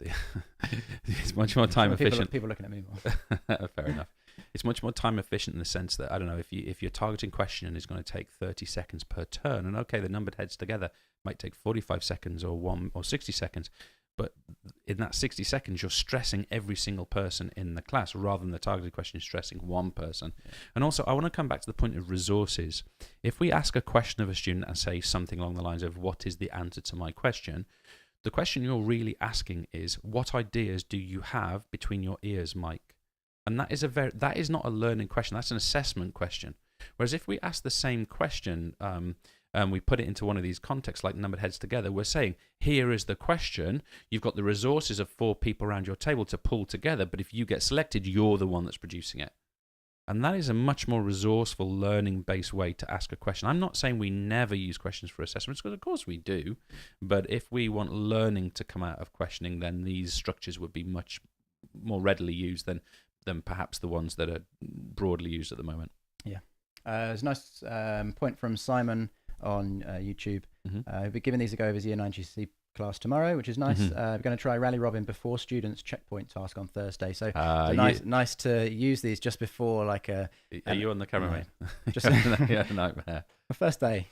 it's much more time efficient. People looking at me more. Fair enough. It's much more time efficient in the sense that, I don't know, if your targeting question is going to take 30 seconds per turn, and okay, the numbered heads together might take 45 seconds or 60 seconds. But in that 60 seconds, you're stressing every single person in the class, rather than the targeted question stressing one person. And also, I want to come back to the point of resources. If we ask a question of a student and say something along the lines of, what is the answer to my question? The question you're really asking is, what ideas do you have between your ears, Mike? And that is not a learning question. That's an assessment question. Whereas if we ask the same question, and we put it into one of these contexts like numbered heads together, we're saying, here is the question. You've got the resources of 4 people around your table to pull together, but if you get selected, you're the one that's producing it. And that is a much more resourceful, learning-based way to ask a question. I'm not saying we never use questions for assessments, because of course we do. But if we want learning to come out of questioning, then these structures would be much more readily used than perhaps the ones that are broadly used at the moment. Yeah. There's a nice point from Simon on YouTube. Mhm. We'll be giving these a go over his Year 9 GCSE class tomorrow, which is nice. Mhm. We're going to try Rally Robin before students' checkpoint task on Thursday. So nice to use these just before like a. Are you on the camera, mate? Just yeah, nightmare. the first day.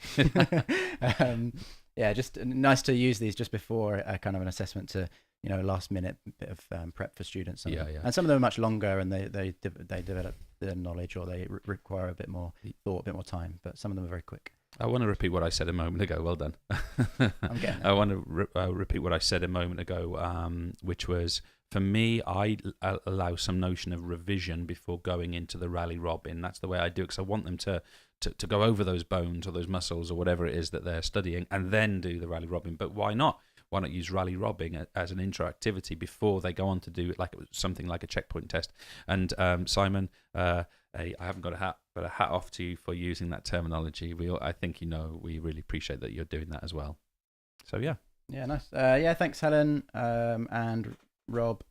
Yeah, just nice to use these just before a kind of an assessment to, a last minute bit of prep for students. Yeah. And some of them are much longer and they develop their knowledge, or they require a bit more thought, a bit more time. But some of them are very quick. I want to repeat what I said a moment ago. Well done. I'm getting I want to repeat what I said a moment ago, which was, for me, I allow some notion of revision before going into the Rally Robin. That's the way I do it, because I want them to go over those bones or those muscles or whatever it is that they're studying, and then do the Rally Robin. But why not? Why not use Rally Robbing as an intro activity before they go on to do something like a checkpoint test? And Simon, I haven't got a hat, but a hat off to you for using that terminology. I think we really appreciate that you're doing that as well. So yeah. Yeah, nice. Thanks, Helen and Rob.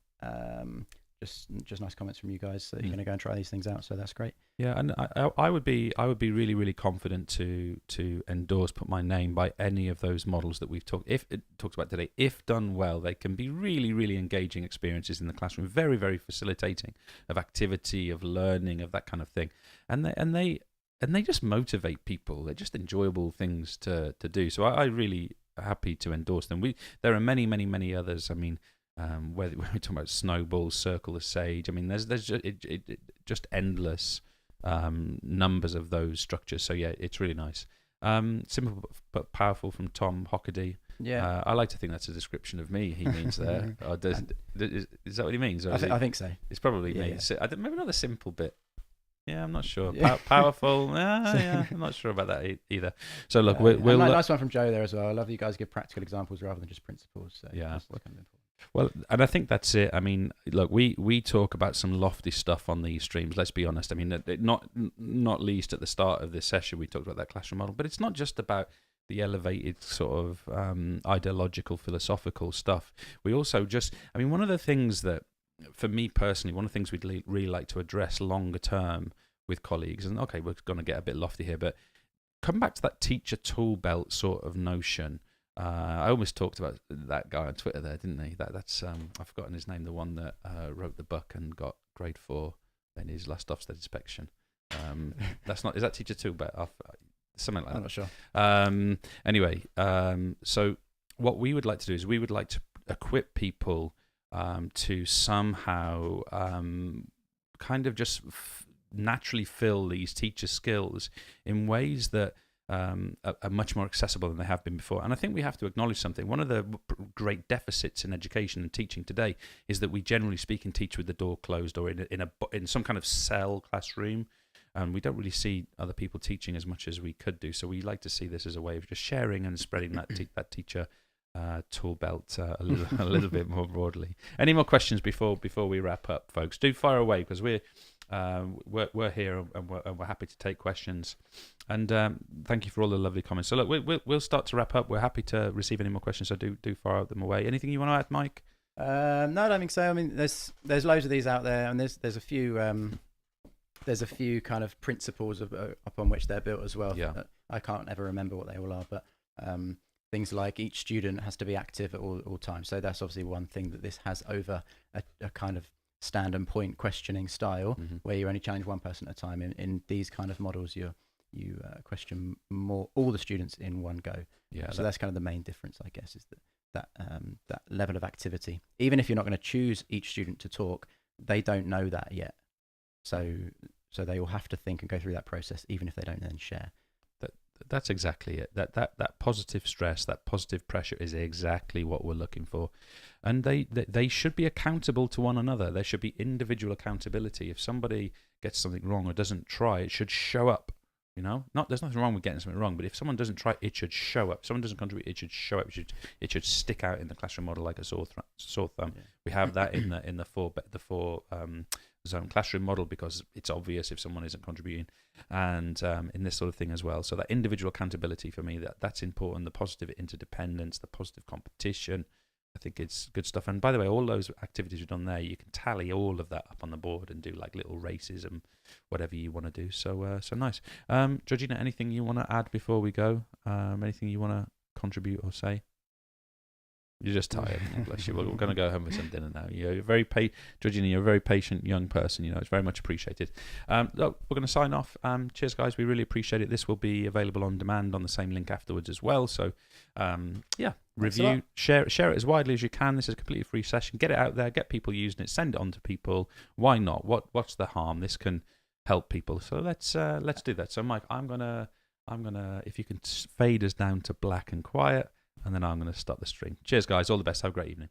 Just nice comments from you guys. So you're going to go and try these things out. So that's great. Yeah, and I would be really, really confident to put my name by any of those models that we've talked about today. If done well, they can be really, really engaging experiences in the classroom. Very, very facilitating of activity, of learning, of that kind of thing. And they just motivate people. They're just enjoyable things to do. So I really happy to endorse them. There are many, many, many others. I mean, whether we're talking about Snowball, Circle the Sage. I mean, there's just endless numbers of those structures. So yeah, it's really nice. Simple but powerful from Tom Hockaday. Yeah, I like to think that's a description of me. He means there. Is that what he means? I think so. It's probably me. Yeah. So, maybe not the simple bit. Yeah, I'm not sure. Yeah. Powerful. Yeah, I'm not sure about that either. So look, we'll nice one from Joe there as well. I love that you guys give practical examples rather than just principles. So yeah. That's kind of important. Well, and I think that's it. I mean, look, we talk about some lofty stuff on these streams. Let's be honest. I mean, not least at the start of this session, we talked about that classroom model. But it's not just about the elevated sort of ideological, philosophical stuff. We also one of the things that, for me personally, one of the things we'd really like to address longer term with colleagues, and okay, we're going to get a bit lofty here, but come back to that teacher tool belt sort of notion. I almost talked about that guy on Twitter there, didn't he? That's I've forgotten his name, the one that wrote the book and got grade 4 in his last Ofsted inspection. Is that teacher tool belt? Something like that. I'm not sure. Anyway, so what we would like to do is we would like to equip people to somehow kind of just naturally fill these teacher skills in ways that are much more accessible than they have been before. And I think we have to acknowledge something. One of the great deficits in education and teaching today is that we, generally speaking, teach with the door closed or in some kind of cell classroom. And we don't really see other people teaching as much as we could do. So we like to see this as a way of just sharing and spreading that teacher tool belt a little bit more broadly. Any more questions before we wrap up, folks? Do fire away, because we're here and we're happy to take questions. And thank you for all the lovely comments. So look, we'll start to wrap up. We're happy to receive any more questions. So do fire them away. Anything you want to add, Mike? No, I don't think so. I mean, there's loads of these out there, and there's a few kind of principles upon which they're built as well. Yeah. I can't ever remember what they all are, but things like each student has to be active at all times. So that's obviously one thing that this has over a kind of stand and point questioning style, where you only challenge one person at a time. In these kind of models, you question all the students in one go. Yeah. So that's kind of the main difference, I guess, is that level of activity. Even if you're not going to choose each student to talk, they don't know that yet. So they will have to think and go through that process, even if they don't then share. That's exactly it. That positive stress, that positive pressure is exactly what we're looking for. And they should be accountable to one another. There should be individual accountability. If somebody gets something wrong or doesn't try, it should show up. There's nothing wrong with getting something wrong, but if someone doesn't try, it should show up. If someone doesn't contribute, it should show up. It should stick out in the classroom model like a sore thumb. Yeah. We have that in the four zone classroom model, because it's obvious if someone isn't contributing, and in this sort of thing as well. So that individual accountability, for me, that's important. The positive interdependence, the positive competition, I think it's good stuff. And by the way, all those activities we've done there, you can tally all of that up on the board and do like little races and whatever you want to do. So nice. Georgina, anything you want to add before we go? Anything you want to contribute or say? You're just tired. Bless you. We're going to go home with some dinner now. You're very Georgina, you're a very patient young person. It's very much appreciated. Look, we're going to sign off. Cheers, guys. We really appreciate it. This will be available on demand on the same link afterwards as well. So, review, share it as widely as you can. This is a completely free session. Get it out there. Get people using it. Send it on to people. Why not? What's the harm? This can help people. So let's do that. So, Mike, I'm gonna if you can fade us down to black and quiet. And then I'm going to start the stream. Cheers, guys. All the best. Have a great evening.